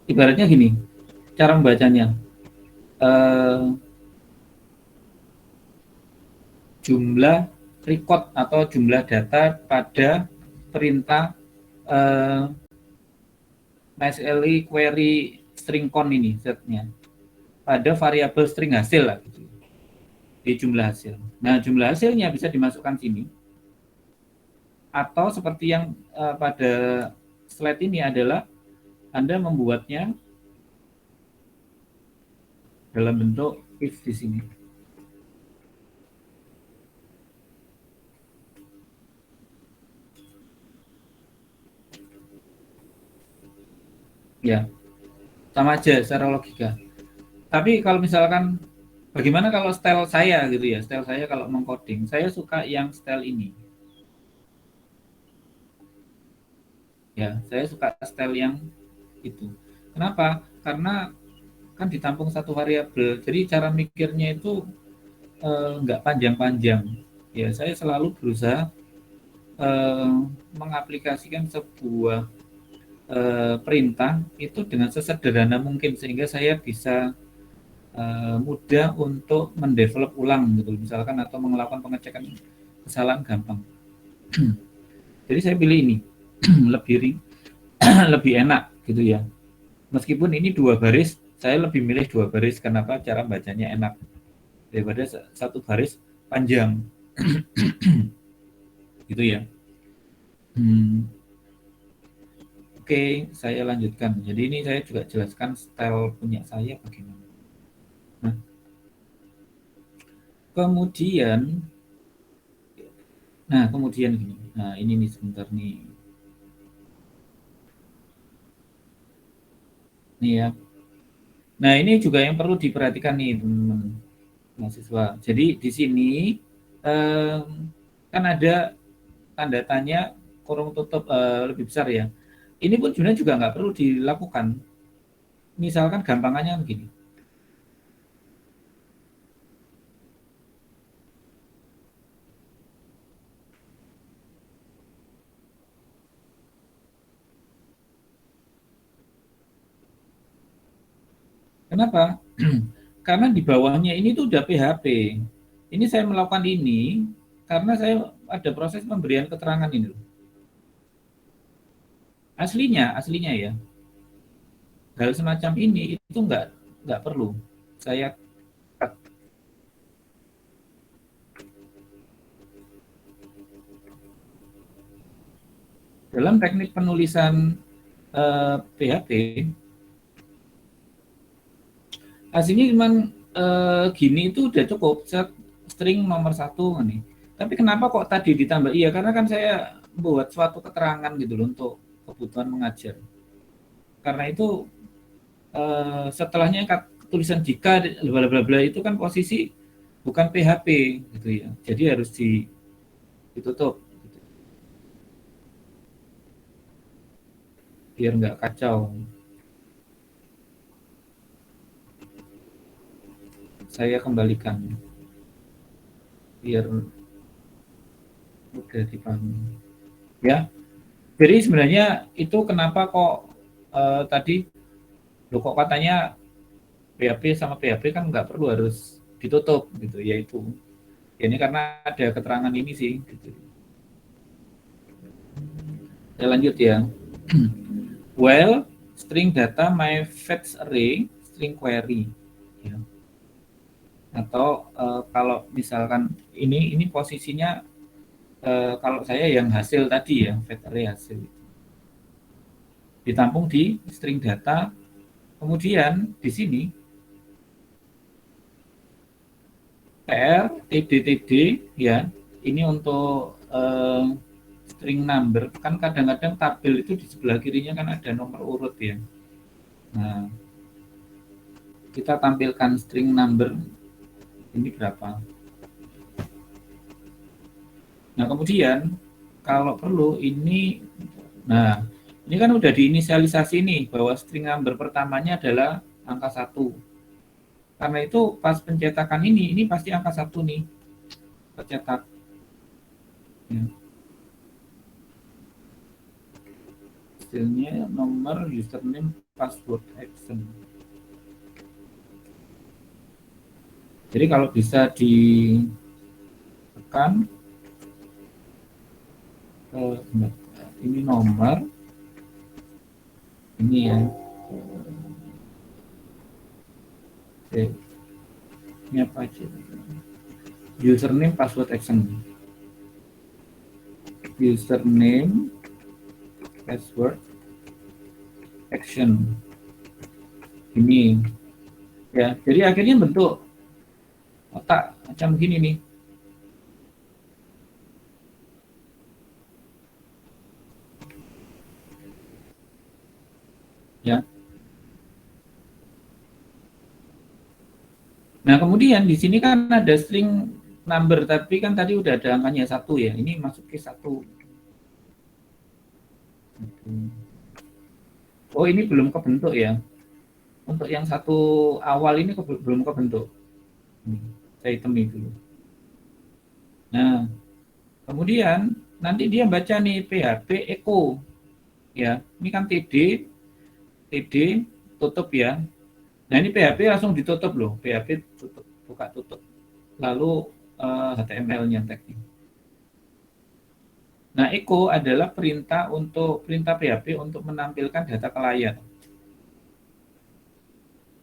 Ibaratnya gini, cara membacanya, jumlah record atau jumlah data pada perintah MySQL query string count ini setnya pada variabel string hasil lah gitu, di jumlah hasil. Nah, jumlah hasilnya bisa dimasukkan sini, atau seperti yang pada slide ini adalah Anda membuatnya dalam bentuk if di sini. Ya, sama aja secara logika. Tapi kalau misalkan bagaimana kalau style saya gitu ya, style saya kalau mengcoding, saya suka yang style ini. Ya, saya suka style yang itu. Kenapa? Karena kan ditampung satu variabel, jadi cara mikirnya itu nggak panjang-panjang. Ya, saya selalu berusaha mengaplikasikan sebuah perintah itu dengan sesederhana mungkin sehingga saya bisa mudah untuk mendevelop ulang gitu, misalkan, atau melakukan pengecekan kesalahan gampang. Jadi saya pilih ini lebih lebih enak gitu ya. Meskipun ini 2 baris, saya lebih milih 2 baris. Kenapa? Cara bacanya enak daripada satu baris panjang. Gitu ya. Oke, saya lanjutkan. Jadi ini saya juga jelaskan style punya saya bagaimana. Nah, kemudian gini. Nah, ini nih sebentar nih. Nih ya. Nah, ini juga yang perlu diperhatikan nih, teman-teman mahasiswa. Jadi di sini kan ada tanda tanya kurung tutup lebih besar ya. Ini pun sebenarnya juga nggak perlu dilakukan. Misalkan gampangannya begini. Kenapa? Karena di bawahnya ini tuh udah PHP. Ini saya melakukan ini karena saya ada proses pemberian keterangan ini. Aslinya ya. Hal semacam ini itu nggak perlu. Saya dalam teknik penulisan PHP hasilnya cuma gini itu udah cukup string nomor satu nih. Tapi kenapa kok tadi ditambah? Iya karena kan saya buat suatu keterangan gitu loh untuk kebutuhan mengajar. Karena itu setelahnya tulisan jika bla bla bla itu kan posisi bukan PHP gitu ya. Jadi harus ditutup gitu. Biar nggak kacau. Saya kembalikan biar mudah dipahami. Ya, jadi sebenarnya itu kenapa kok tadi lo kok katanya PHP sama PHP kan nggak perlu harus ditutup gitu, yaitu ya ini karena ada keterangan ini sih. Gitu. Saya lanjut ya. Well, string data my fetch array string query. Ya. Atau kalau misalkan ini posisinya kalau saya yang hasil tadi ya fetch array hasil ditampung di string data, kemudian di sini PR TD ya ini untuk string number kan kadang-kadang tabel itu di sebelah kirinya kan ada nomor urut ya. Nah kita tampilkan string number ini berapa. Nah kemudian kalau perlu ini, nah ini kan udah diinisialisasi nih bahwa string number pertamanya adalah angka 1. Karena itu pas pencetakan ini pasti angka 1 nih tercetak. Ya. Hasilnya nomor username password action. Jadi kalau bisa ditekan ini nomor ini ya. Oke. Ini apa aja? Username password action. Username password action. Ini ya. Jadi akhirnya bentuk otak macam begini nih. Ya. Nah, kemudian di sini kan ada string number, tapi kan tadi udah ada angkanya 1 ya. Ini masuk ke 1. Oh, ini belum kebentuk ya. Untuk yang satu awal ini belum kebentuk. Saya hitemi dulu. Nah, kemudian nanti dia baca nih PHP echo. Ya, ini kan TD tutup ya. Nah, ini PHP langsung ditutup loh. PHP tutup, buka tutup. Lalu HTML-nya tagnya. Nah, echo adalah perintah PHP untuk menampilkan data ke layar.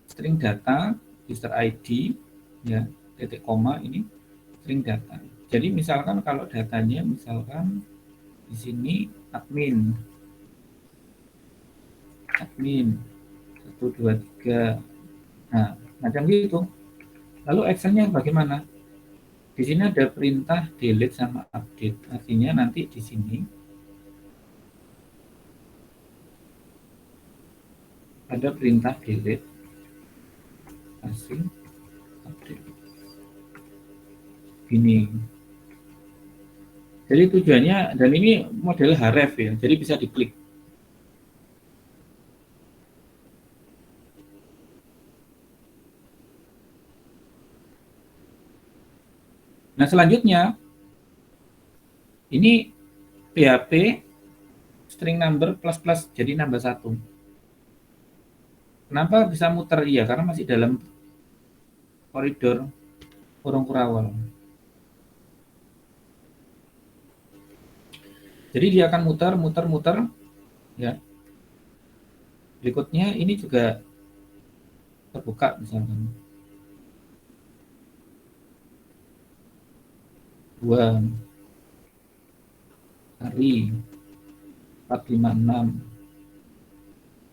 String data, user ID, ya, titik koma ini string data. Jadi misalkan kalau datanya misalkan di sini admin 1 2 3. Nah, macam gitu. Lalu actionnya bagaimana? Di sini ada perintah delete sama update. Artinya nanti di sini ada perintah delete asing update. Ini Jadi tujuannya, dan ini model href ya, jadi bisa diklik. Nah selanjutnya, ini PHP string number plus plus jadi nambah satu. Kenapa bisa muter? Ya karena masih dalam koridor kurung kurawal. Jadi dia akan muter, muter, muter. Ya. Berikutnya ini juga terbuka misalkan. 2 hari 456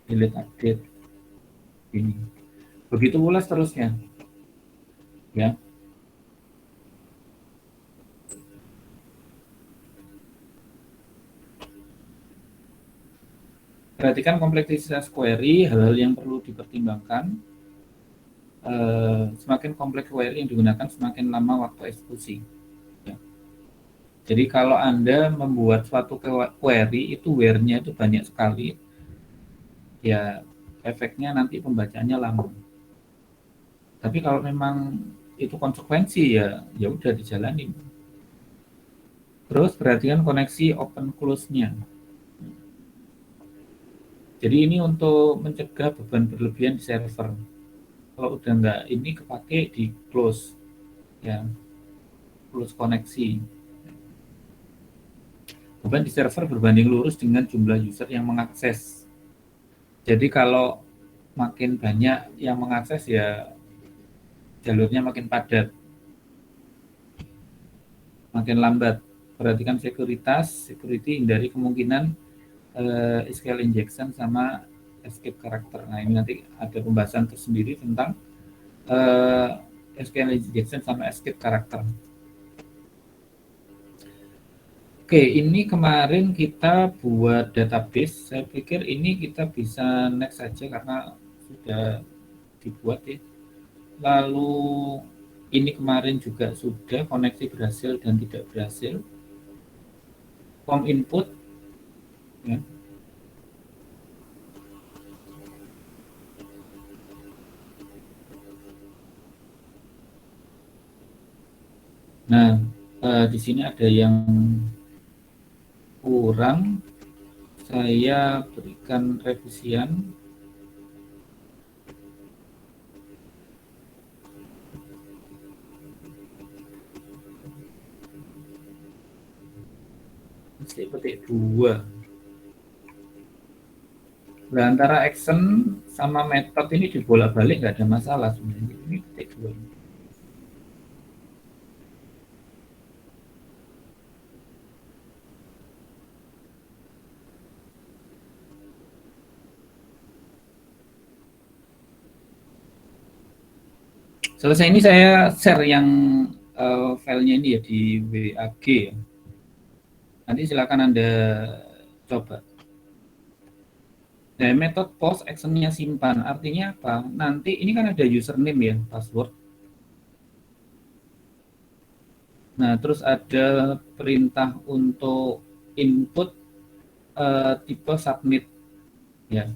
delete update ini. Begitu pula seterusnya. Ya. Perhatikan kompleksitas query, hal-hal yang perlu dipertimbangkan. Semakin kompleks query yang digunakan, semakin lama waktu eksekusi. Ya. Jadi kalau Anda membuat suatu query, itu where-nya itu banyak sekali, ya efeknya nanti pembacaannya lama. Tapi kalau memang itu konsekuensi, ya udah dijalani. Terus perhatikan koneksi open close-nya. Jadi ini untuk mencegah beban berlebihan di server. Kalau udah nggak ini kepake di close, ya close koneksi. Beban di server berbanding lurus dengan jumlah user yang mengakses. Jadi kalau makin banyak yang mengakses, ya jalurnya makin padat, makin lambat. Perhatikan security, hindari kemungkinan SQL injection sama escape karakter. Nah ini nanti ada pembahasan tersendiri tentang SQL injection sama escape karakter. Oke, ini kemarin kita buat database. Saya pikir ini kita bisa next saja karena sudah dibuat ya. Lalu ini kemarin juga sudah koneksi berhasil dan tidak berhasil. Form input, ya. Nah, di sini ada yang kurang. Saya berikan revisian. Mesti petik 2. Nah, antara action sama method ini dibolak-balik nggak ada masalah sebenarnya. Ini petik 2. Selesai ini saya share yang filenya ini ya di WAG ya. Nanti silakan Anda coba. Nah, metode post actionnya simpan artinya apa? Nanti ini kan ada username ya, password. Nah, terus ada perintah untuk input tipe submit ya.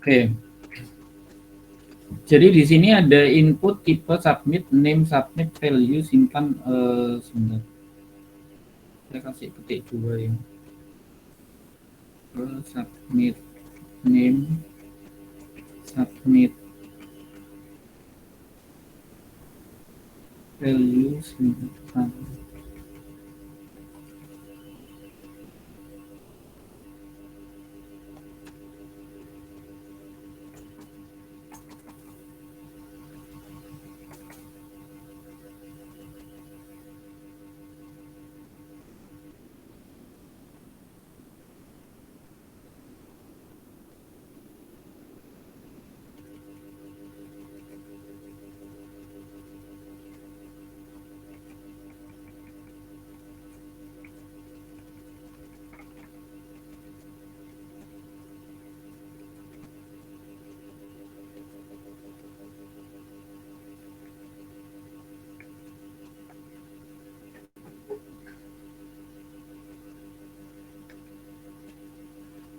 Oke. Jadi di sini ada input, tipe, submit, name, submit, value, simpan. Sebentar. Saya kasih petik dua ya. Submit, name, submit, value, simpan.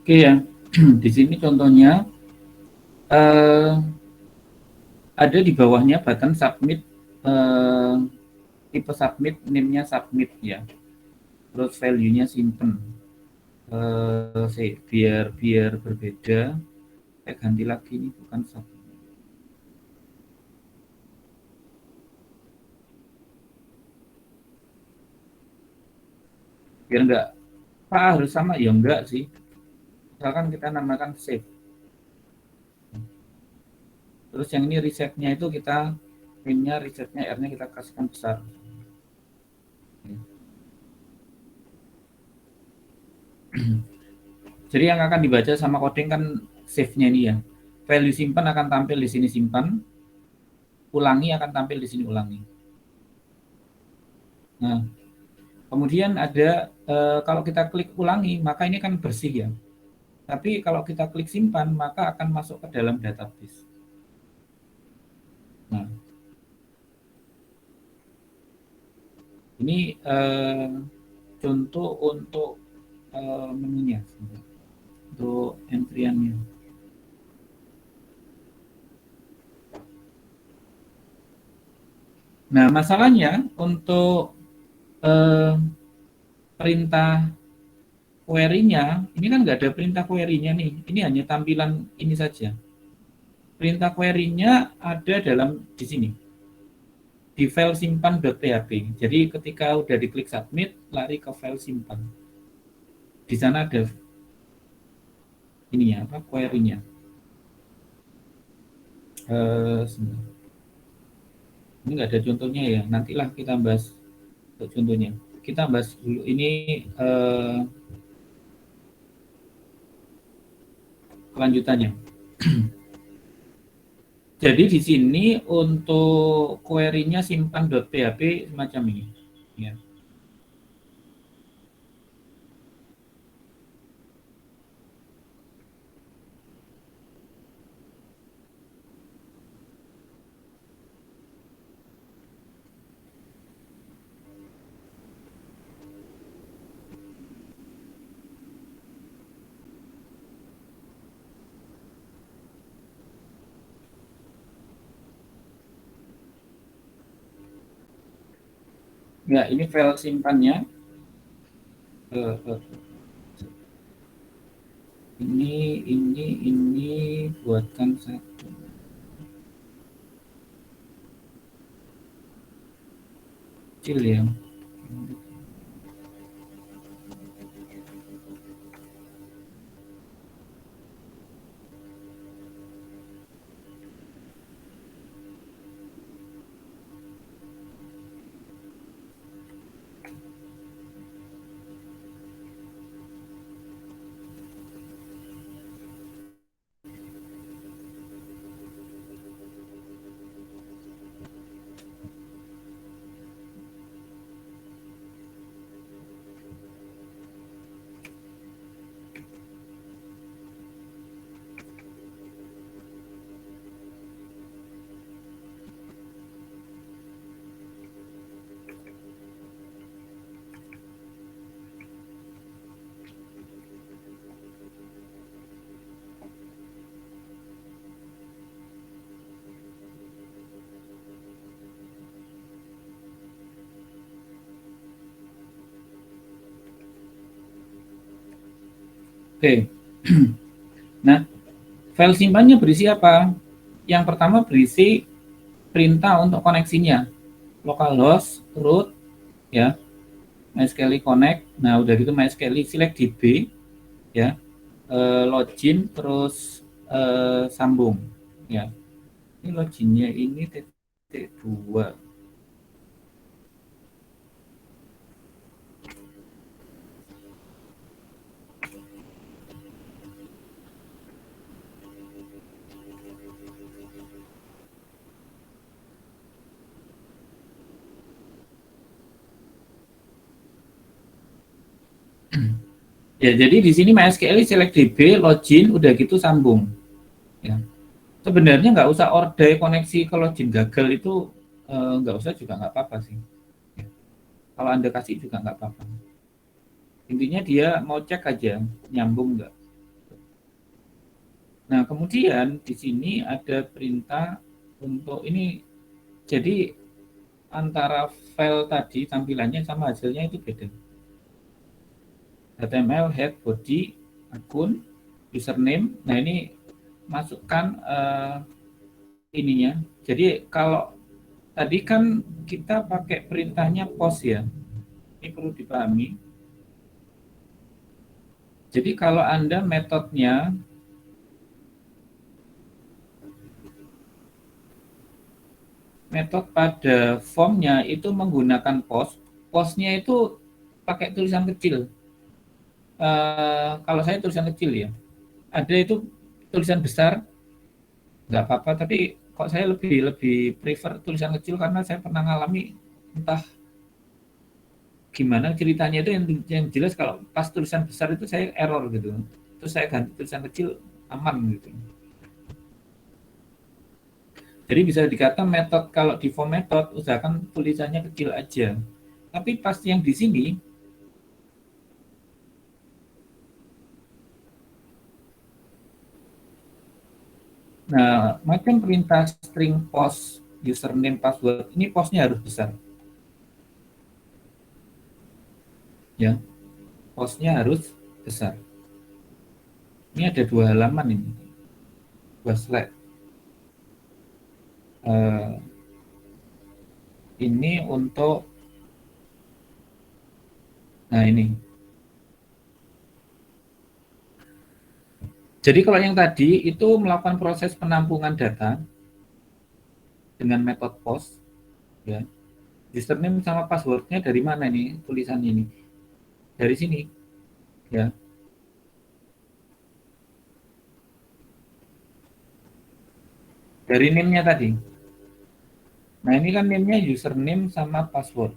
Oke ya. Di sini contohnya ada di bawahnya button submit, tipe submit, name-nya submit ya. Terus value-nya simpen. Biar berbeda, saya ganti lagi, ini bukan submit. Biar enggak, Pak harus sama ya enggak sih. Misalkan kita namakan save. Terus yang ini resetnya itu kita min-nya, resetnya R-nya kita kasihkan besar. Jadi yang akan dibaca sama coding kan save-nya ini ya. Value simpan akan tampil di sini simpan, ulangi akan tampil di sini ulangi. Nah, kemudian ada kalau kita klik ulangi maka ini kan bersih ya. Tapi kalau kita klik simpan maka akan masuk ke dalam database. Nah, ini contoh untuk menunya, untuk entry-nya. Nah, masalahnya untuk perintah query-nya, ini kan nggak ada perintah query-nya nih. Ini hanya tampilan ini saja. Perintah query-nya ada di sini, di file simpan.php. Jadi ketika udah diklik submit, lari ke file simpan. Di sana ada ininya, apa, query-nya. Ini nggak ada contohnya ya. Nantilah kita bahas contohnya. Kita bahas dulu ini kelanjutannya. Jadi di sini untuk query-nya simpan.php semacam ini. Ya. Ya, ini file simpannya. Ini buatkan satu kecil ya. Oke. Nah, file simpannya berisi apa? Yang pertama berisi perintah untuk koneksinya, localhost root ya, MySQL connect. Nah, udah gitu MySQL select DB ya, login terus sambung ya. Ini loginnya ini titik 2. Ya, jadi di sini MySQL select DB, login, udah gitu sambung. Ya. Sebenarnya nggak usah ordai koneksi ke login gagal itu, nggak usah juga nggak apa-apa sih. Ya. Kalau Anda kasih juga nggak apa-apa. Intinya dia mau cek aja nyambung nggak. Nah, kemudian di sini ada perintah untuk ini. Jadi antara file tadi tampilannya sama hasilnya itu beda. HTML, head, body, akun, username. Nah, ini masukkan ininya. Jadi kalau tadi kan kita pakai perintahnya post ya. Ini perlu dipahami. Jadi kalau Anda metode pada formnya itu menggunakan post, postnya itu pakai tulisan kecil. Kalau saya tulisan kecil ya. Ada itu tulisan besar, nggak apa-apa. Tapi kok saya lebih lebih prefer tulisan kecil karena saya pernah ngalami entah gimana ceritanya itu yang jelas kalau pas tulisan besar itu saya error gitu. Terus saya ganti tulisan kecil aman gitu. Jadi bisa dikata metode kalau di form method usahakan tulisannya kecil aja. Tapi pas yang di sini, nah macam perintah string post username password ini postnya harus besar, ya postnya harus besar. Ini ada 2 halaman ini, 2 slide. Eh, ini untuk, nah ini. Jadi kalau yang tadi itu melakukan proses penampungan data dengan metode post, ya. Username sama passwordnya dari mana nih tulisan ini? Dari sini, ya. Dari name-nya tadi. Nah ini kan name-nya username sama password,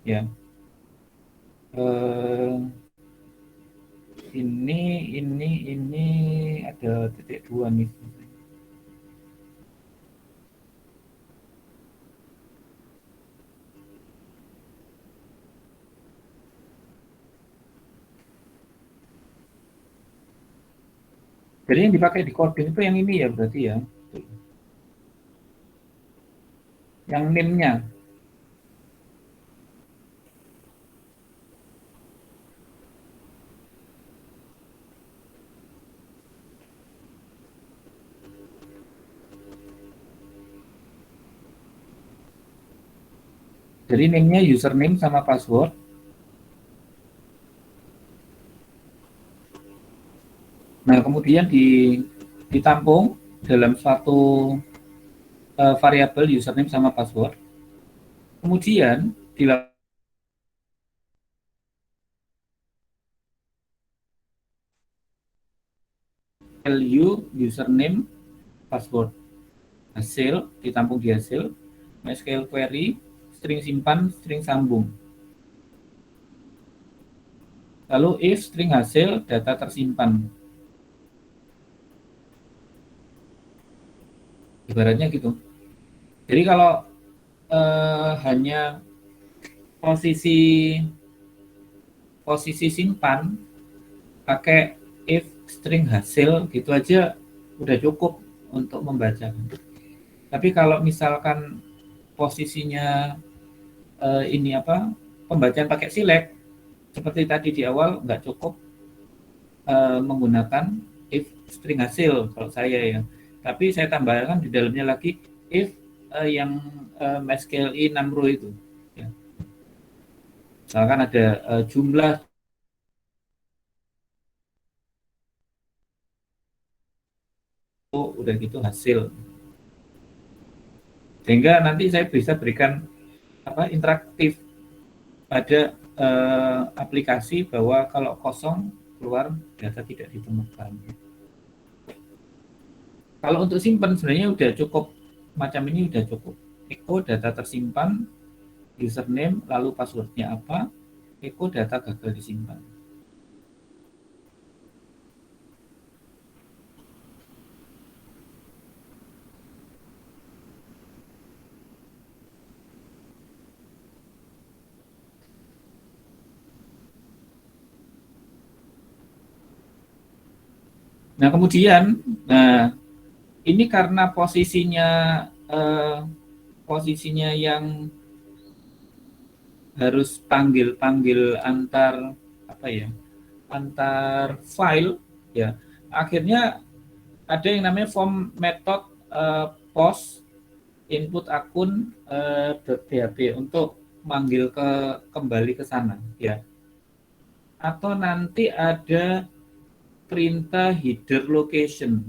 ya. Eh, ini ada titik 2 nih. Jadi yang dipakai di coding itu yang ini ya berarti ya. Yang name-nya. Jadi name-nya username sama password. Nah, kemudian ditampung dalam suatu variabel username sama password. Kemudian dilakukan value username password. Hasil ditampung di hasil. MySQL query, string simpan, string sambung. Lalu if string hasil data tersimpan. Ibaratnya gitu. Jadi kalau hanya posisi posisi simpan pakai if string hasil gitu aja udah cukup untuk membaca. Tapi kalau misalkan posisinya ini apa, pembacaan pakai select seperti tadi di awal nggak cukup, menggunakan if string hasil kalau saya ya. Tapi saya tambahkan di dalamnya lagi if yang MySQL number itu. Ya. Misalkan ada jumlah udah gitu hasil. Sehingga nanti saya bisa berikan interaktif pada aplikasi bahwa kalau kosong keluar data tidak ditemukan. Kalau untuk simpan sebenarnya udah cukup, macam ini udah cukup. Echo data tersimpan, username, lalu passwordnya apa, echo data gagal disimpan. Nah kemudian, ini karena posisinya yang harus panggil antar antar file ya, akhirnya ada yang namanya form method post input akun .php untuk manggil kembali ke sana ya, atau nanti ada perintah header location.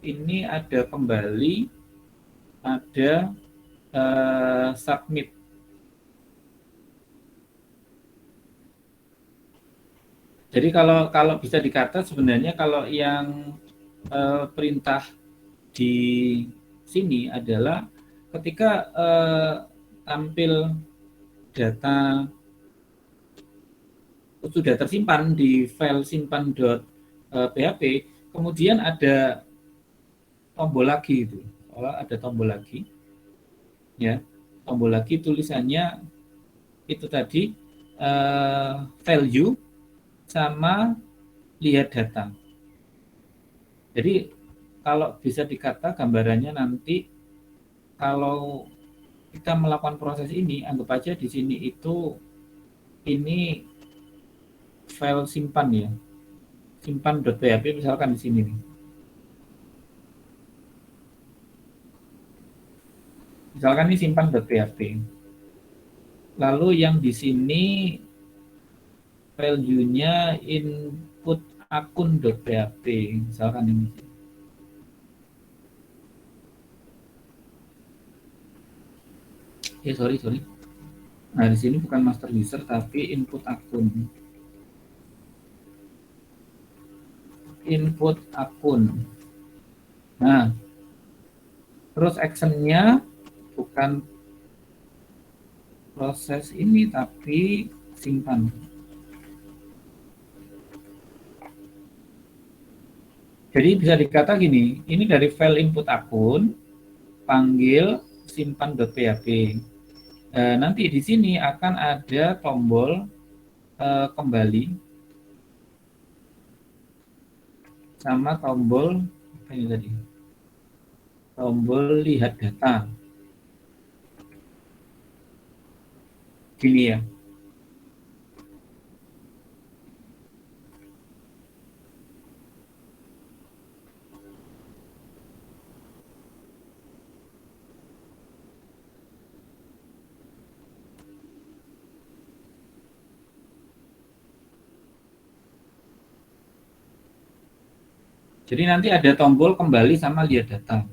Ini ada kembali, ada submit. Jadi kalau bisa dikata sebenarnya kalau yang perintah di sini adalah ketika tampil data sudah tersimpan di file simpan.php, kemudian ada tombol lagi itu, ada tombol lagi, ya, tombol lagi tulisannya itu tadi value sama lihat data. Jadi kalau bisa dikata gambarannya nanti kalau kita melakukan proses ini, anggap aja di sini itu ini file simpan ya, simpan.php misalkan di sini nih. Misalkan ini simpan.php. Lalu yang di sini value-nya input akun.php, misalkan ini. Sorry. Nah, di sini bukan master user tapi input akun. Input akun. Nah, terus action-nya bukan proses ini tapi simpan. Jadi bisa dikata gini, ini dari file input akun, panggil simpan.php. Nanti di sini akan ada tombol kembali sama tombol apa ini tadi? Tombol lihat data. Gini ya. Jadi nanti ada tombol kembali sama lihat data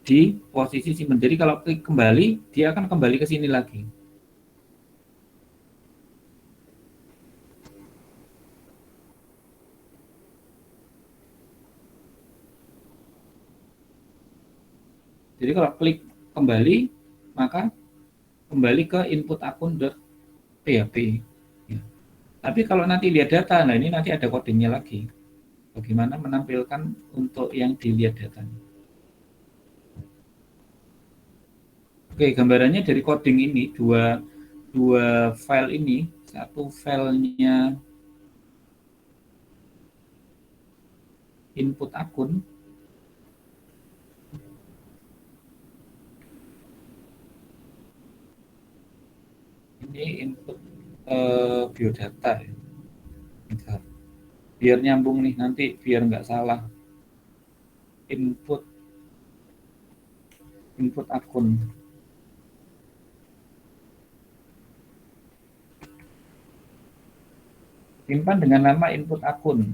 di posisi simpan. Jadi kalau klik kembali, dia akan kembali ke sini lagi. Jadi kalau klik kembali, maka kembali ke input akun.php. Ya. Tapi kalau nanti lihat data, nah ini nanti ada codingnya lagi. Bagaimana menampilkan untuk yang dilihat datanya. Oke, gambarannya dari coding ini dua file ini, satu filenya input akun, ini input biodata ya. Bentar. Biar nyambung nih nanti, biar nggak salah. Input input akun. Simpan dengan nama input akun.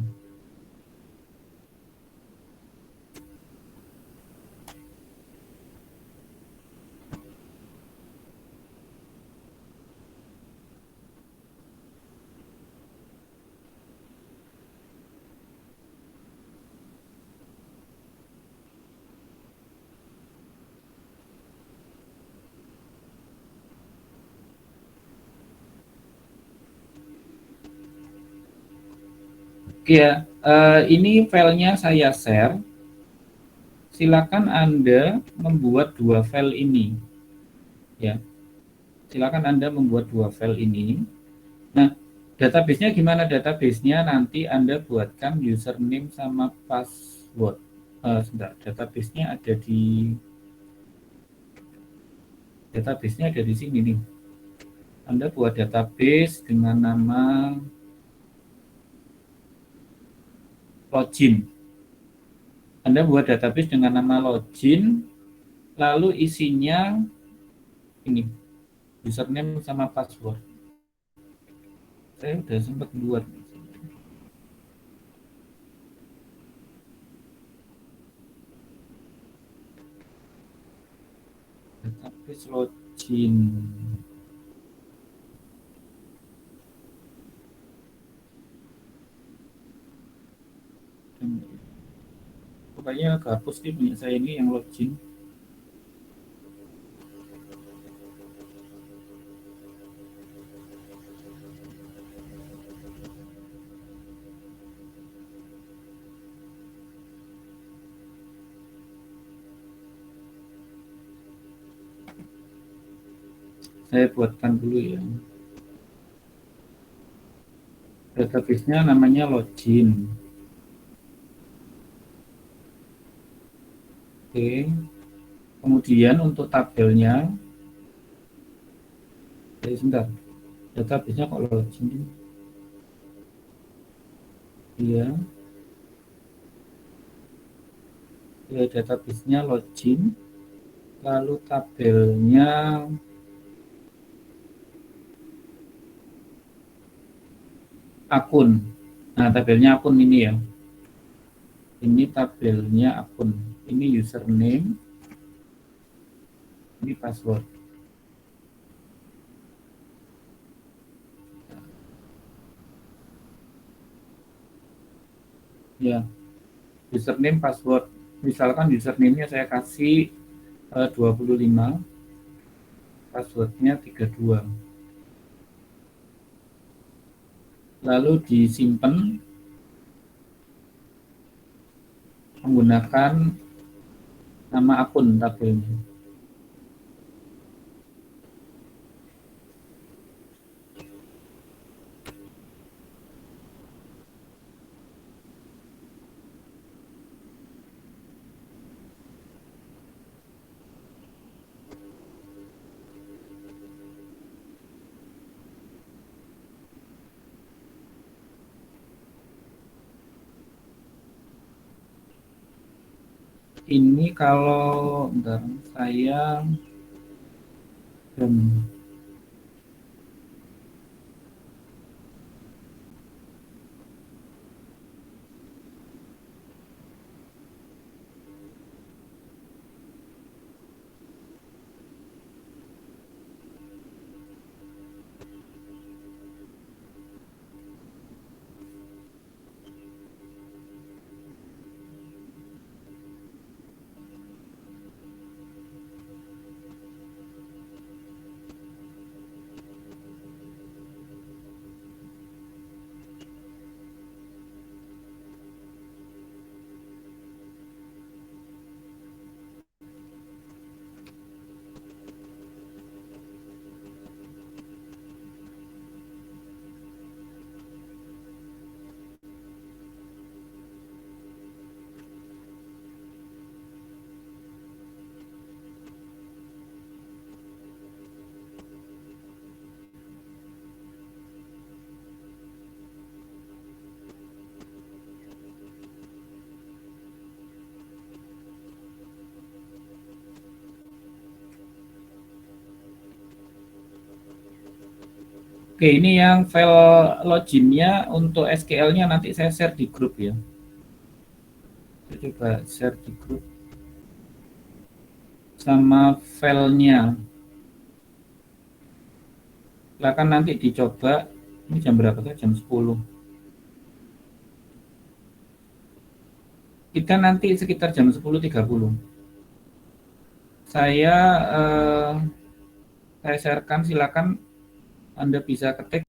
Ya, ini filenya saya share. Silakan Anda membuat dua file ini. Ya, silakan Anda membuat dua file ini. Nah, database-nya gimana? Database-nya nanti Anda buatkan username sama password. Sebentar, database-nya ada di sini nih. Anda buat database dengan nama login. Anda buat database dengan nama login, lalu isinya ini, username sama password. Saya udah sempat buat. Database login. Pokoknya hapus nih punya saya ini yang login. Saya buatkan dulu ya. Database-nya namanya login. Oke. Kemudian untuk tabelnya, sebentar. Database-nya kok login? Iya, ya database-nya login. Lalu tabelnya akun. Nah, tabelnya akun ini ya. Ini tabelnya akun. Ini username, ini password. Ya, username, password. Misalkan username-nya saya kasih 25, passwordnya 32. Lalu disimpan menggunakan nama akun tabelnya. Ini kalau bentar, saya Oke, ini yang file loginnya untuk SQL-nya nanti saya share di grup ya. Saya coba share di grup sama filenya. Silakan nanti dicoba. Ini jam berapa tuh? Jam 10. Kita nanti sekitar jam 10.30. Saya eh, saya sharekan, silakan Anda bisa ketik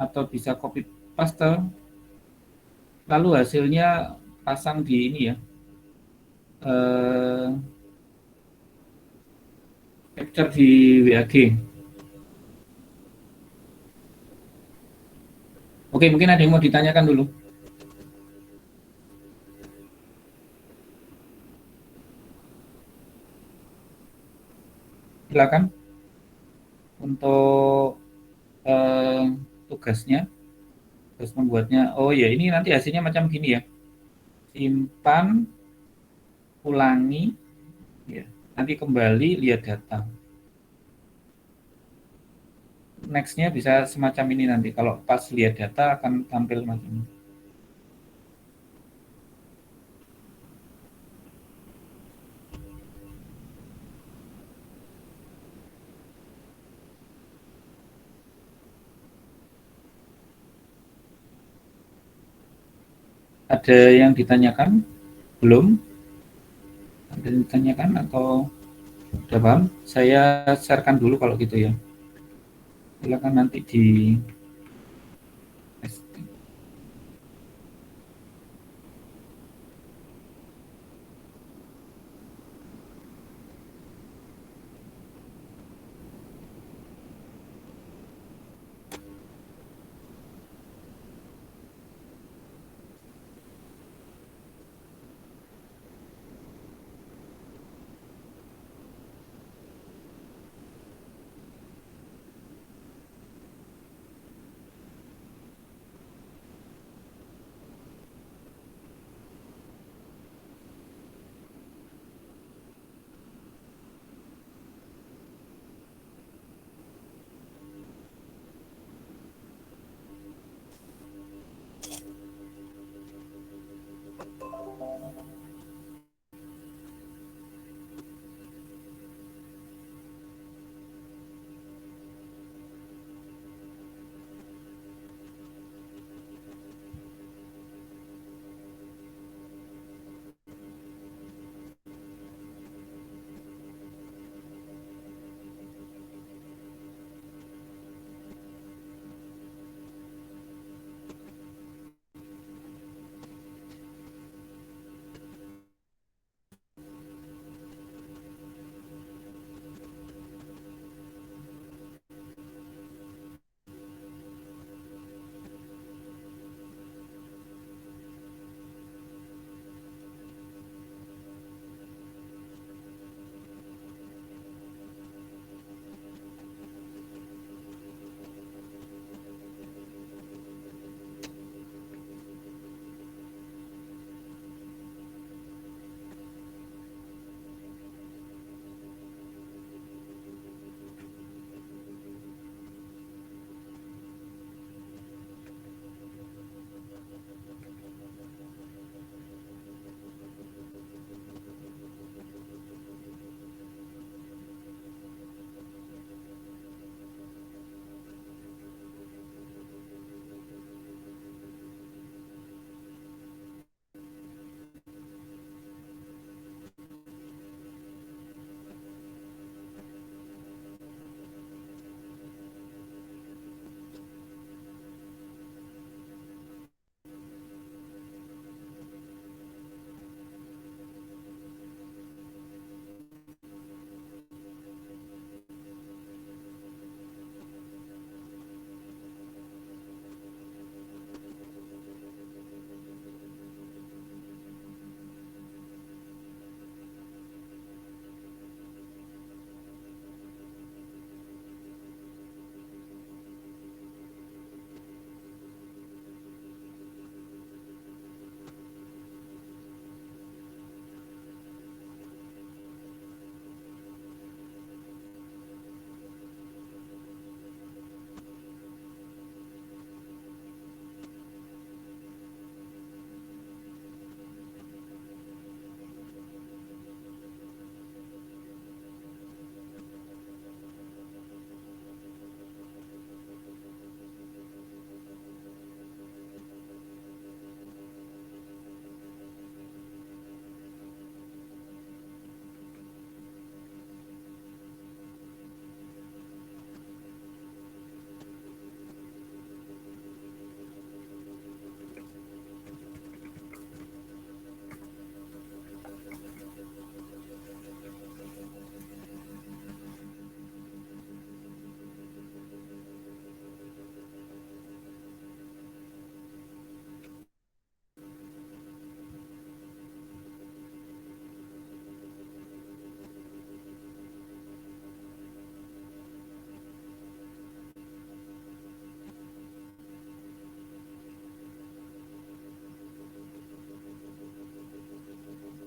atau bisa copy paste, lalu hasilnya pasang di ini ya, eh, capture di WAG. Oke, mungkin ada yang mau ditanyakan dulu. Silakan untuk eh, tugasnya, tugas membuatnya. Oh ya, ini nanti hasilnya macam gini ya. Simpan, ulangi, ya. Nanti kembali lihat data. Next-nya bisa semacam ini nanti. Kalau pas lihat data akan tampil macam ini. Ada yang ditanyakan? Belum? Ada yang ditanyakan atau udah paham? Saya sharekan dulu kalau gitu ya. Silakan nanti di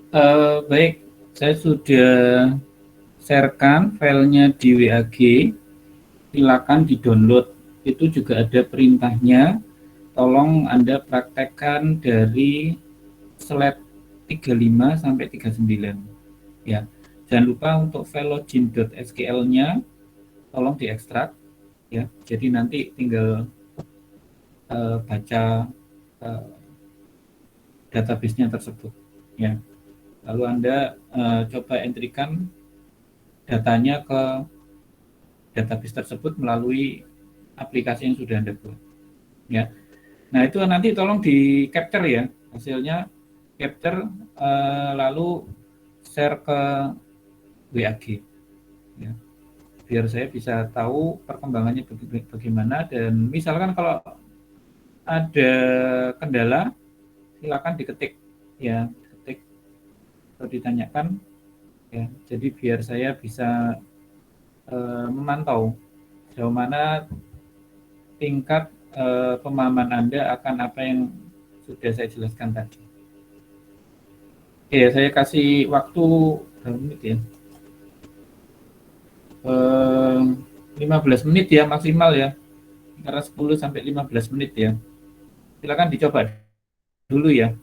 Baik, saya sudah sharekan filenya di WAG, silakan di-download. Itu juga ada perintahnya. Tolong Anda praktekkan dari slide 35 sampai 39. Ya. Jangan lupa untuk file login.sql-nya tolong diekstrak ya. Jadi nanti tinggal baca uh, database-nya tersebut ya. Lalu Anda coba entrikan datanya ke database tersebut melalui aplikasi yang sudah Anda buat ya. Nah, itu nanti tolong di capture ya hasilnya, capture lalu share ke WAG ya. Biar saya bisa tahu perkembangannya bagaimana, dan misalkan kalau ada kendala silakan diketik ya, ketik atau ditanyakan ya. Jadi biar saya bisa memantau sejauh mana tingkat pemahaman Anda akan apa yang sudah saya jelaskan tadi. Oke, saya kasih waktu berapa menit ya? 15 menit ya maksimal ya. Antara 10 sampai 15 menit ya. Silakan dicoba dulu ya.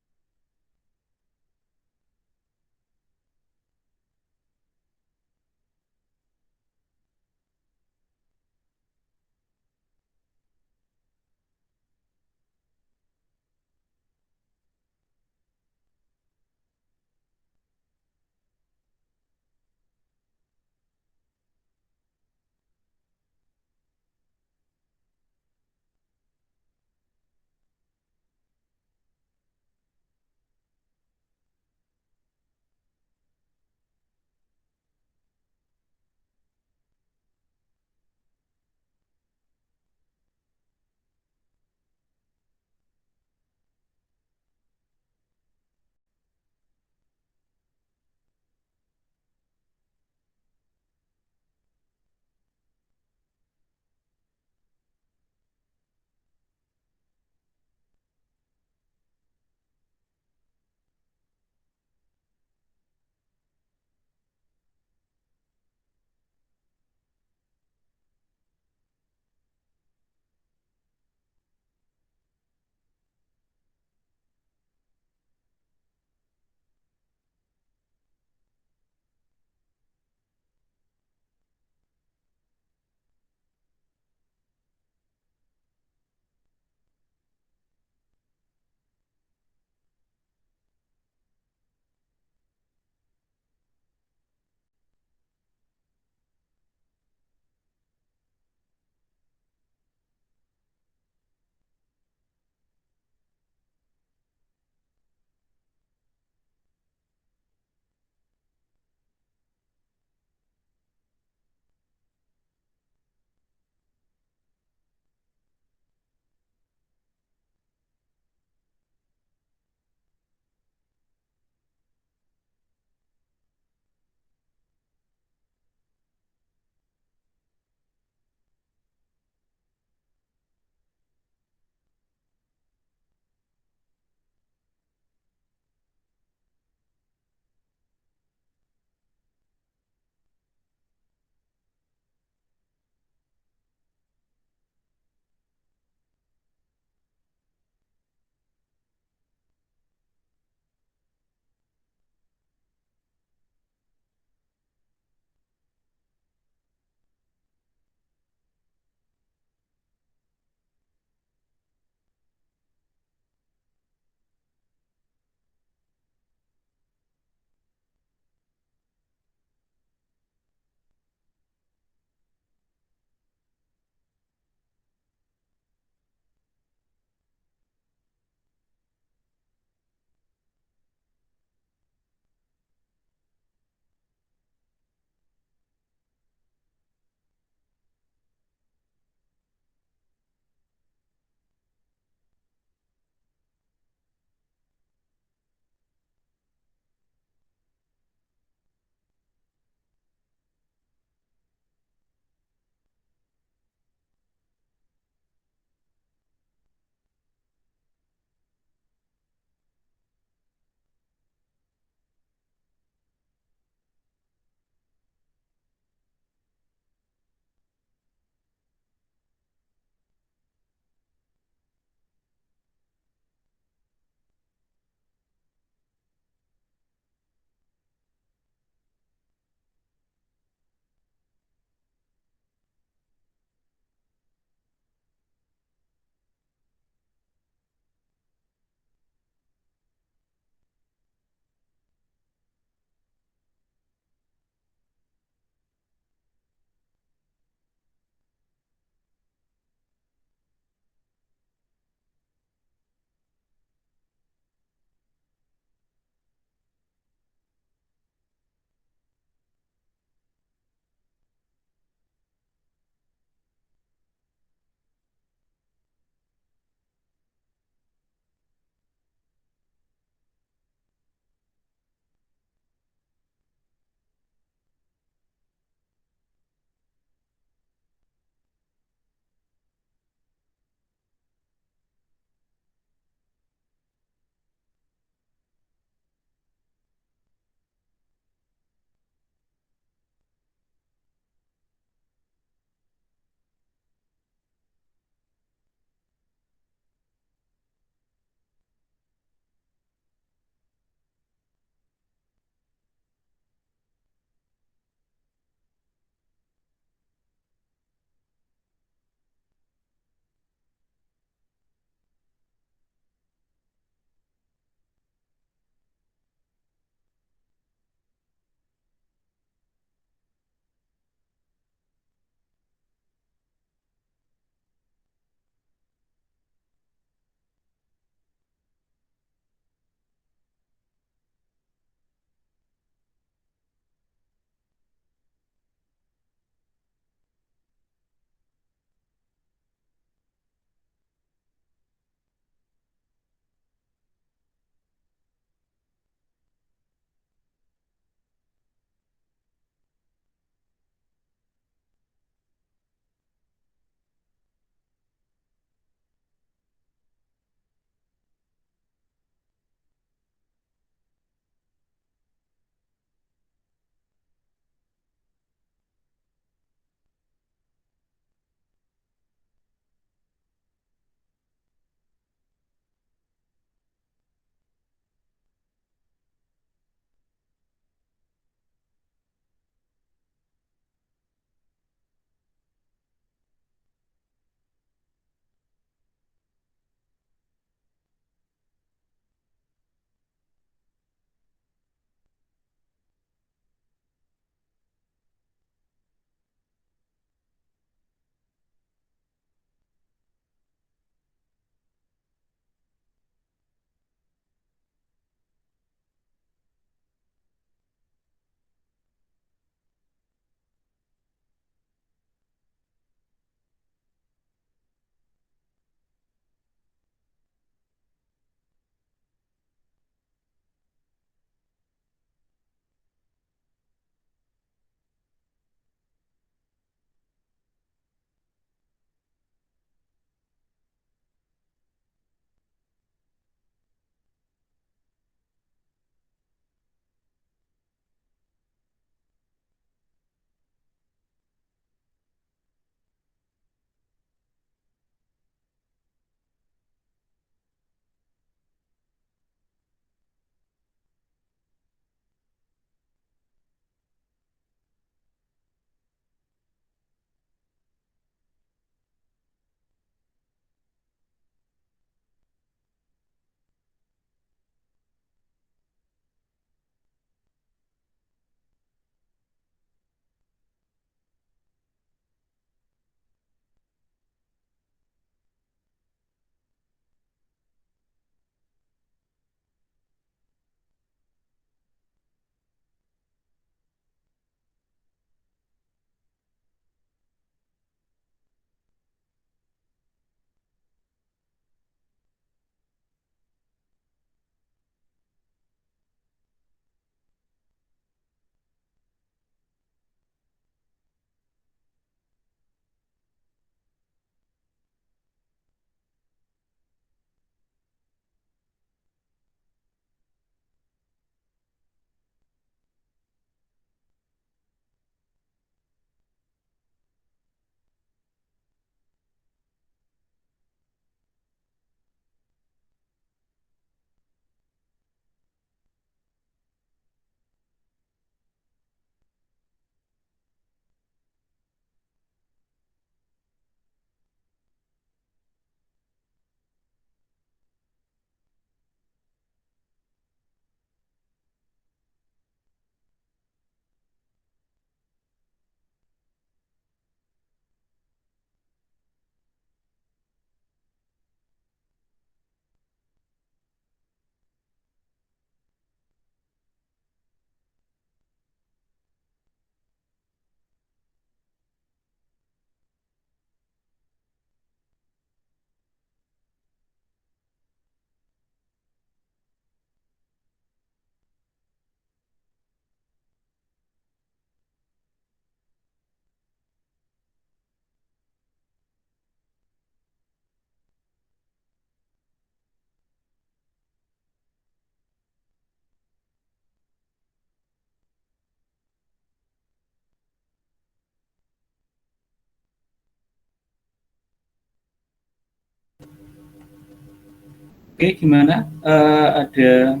Oke, gimana? Ada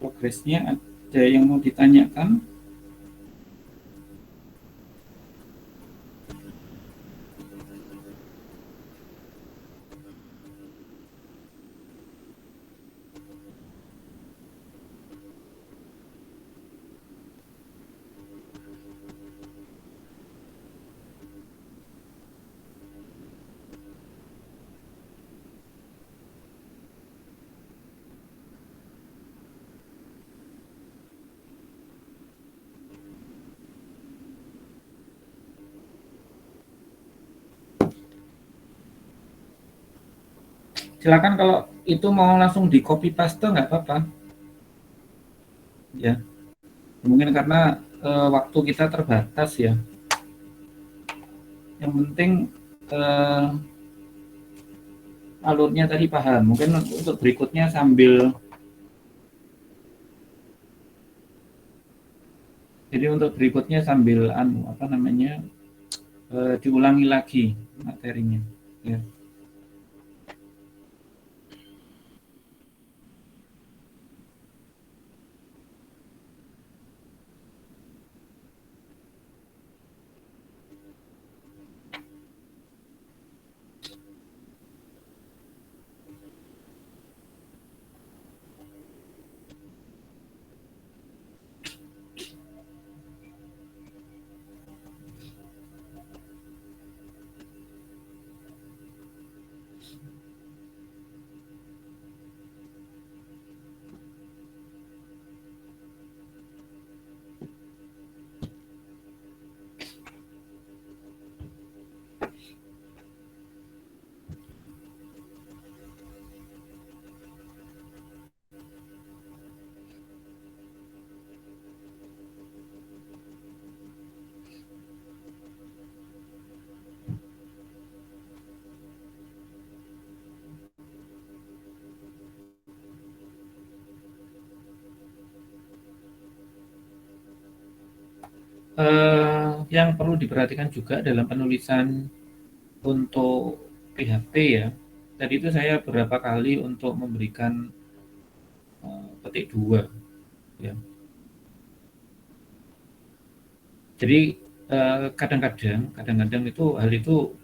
progresnya, ada yang mau ditanyakan? Silakan kalau itu mau langsung di copy paste nggak apa-apa, ya. Mungkin karena waktu kita terbatas ya. Yang penting eh, alurnya tadi paham. Mungkin untuk berikutnya sambil, jadi untuk berikutnya sambil apa namanya, diulangi lagi materinya, ya. Yang perlu diperhatikan juga dalam penulisan untuk PHP ya. Tadi itu saya beberapa kali untuk memberikan petik dua, ya. Jadi kadang-kadang itu hal itu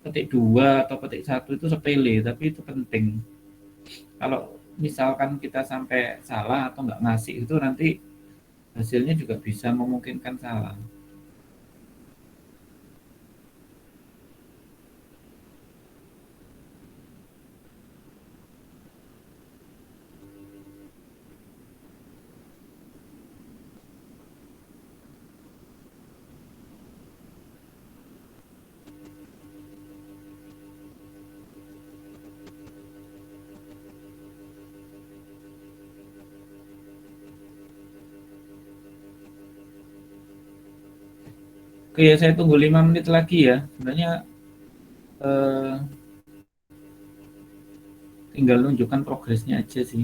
petik dua atau petik satu itu sepele, tapi itu penting. Kalau misalkan kita sampai salah atau nggak ngasih itu nanti hasilnya juga bisa memungkinkan salah. Oke, ya, saya tunggu 5 menit lagi ya. Sebenarnya eh, tinggal nunjukkan progresnya aja sih.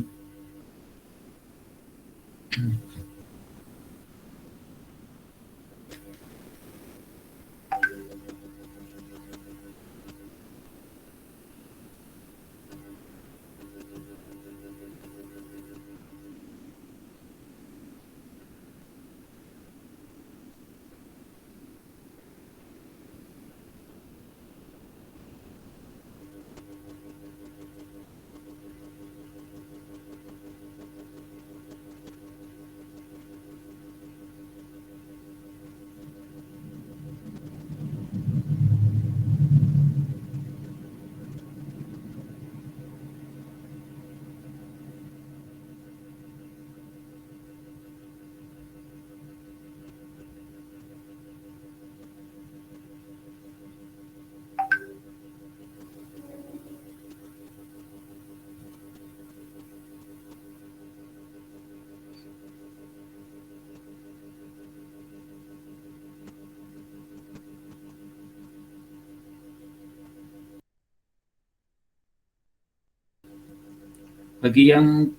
Bagi yang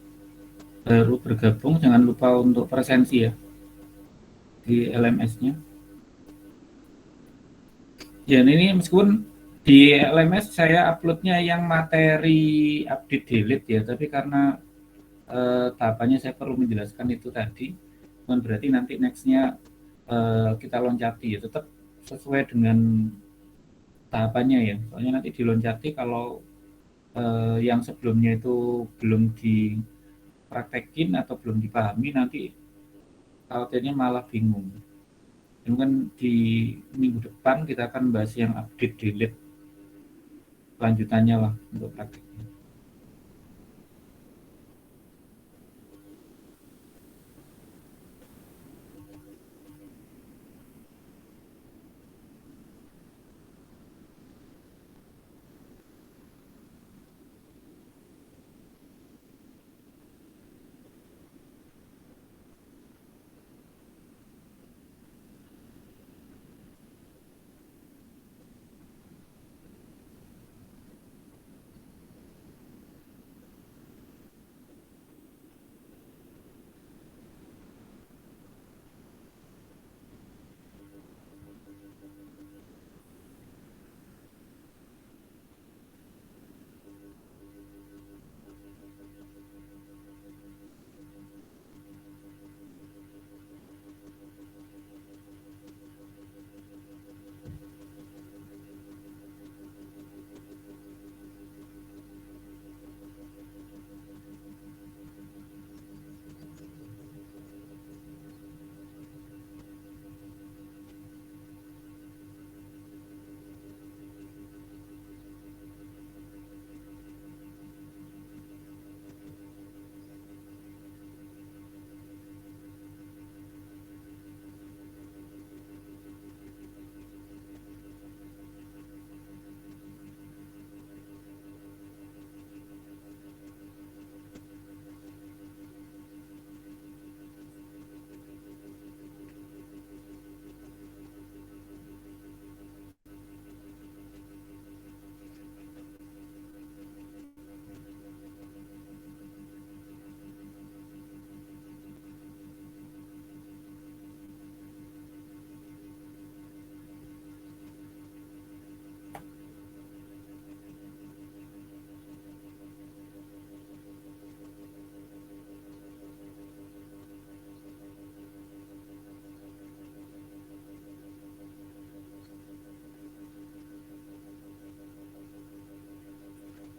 baru bergabung, jangan lupa untuk presensi ya di LMS-nya. Ya, ini meskipun Di LMS saya uploadnya yang materi update delete ya, tapi karena tahapannya saya perlu menjelaskan itu tadi, bukan berarti nanti nextnya kita loncati ya, tetap sesuai dengan tahapannya ya. Soalnya nanti diloncati kalau yang sebelumnya itu belum dipraktekin atau belum dipahami, nanti khawatirnya malah bingung. Mungkin di minggu depan kita akan bahas yang update delete lanjutannya lah untuk prakteknya.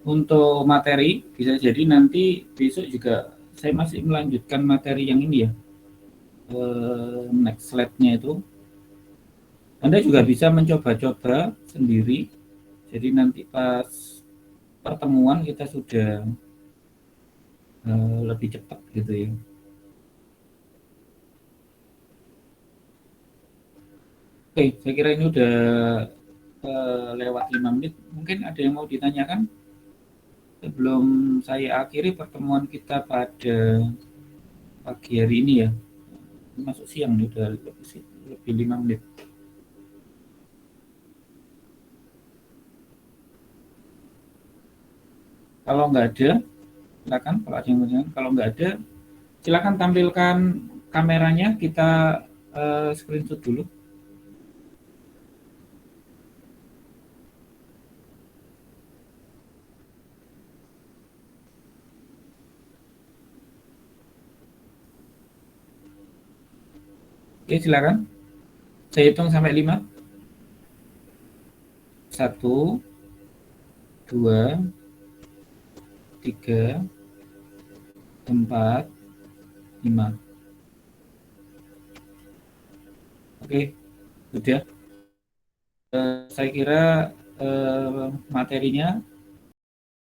Untuk materi bisa jadi nanti besok juga saya masih melanjutkan materi yang ini ya, next slide-nya itu. Anda juga bisa mencoba-coba sendiri. Jadi nanti pas pertemuan kita sudah lebih cepat gitu ya. Oke, saya kira ini udah lewat 5 menit. Mungkin ada yang mau ditanyakan sebelum saya akhiri pertemuan kita pada pagi hari ini ya. Masuk siang nih, udah lebih 5 menit. Kalau nggak ada, silakan. Kalau ada yang bertanya, kalau nggak ada, silakan tampilkan kameranya. Kita screenshot dulu. Oke, silakan. Saya hitung sampai 5. 1, 2, 3, 4, 5. Oke, sudah. Saya kira materinya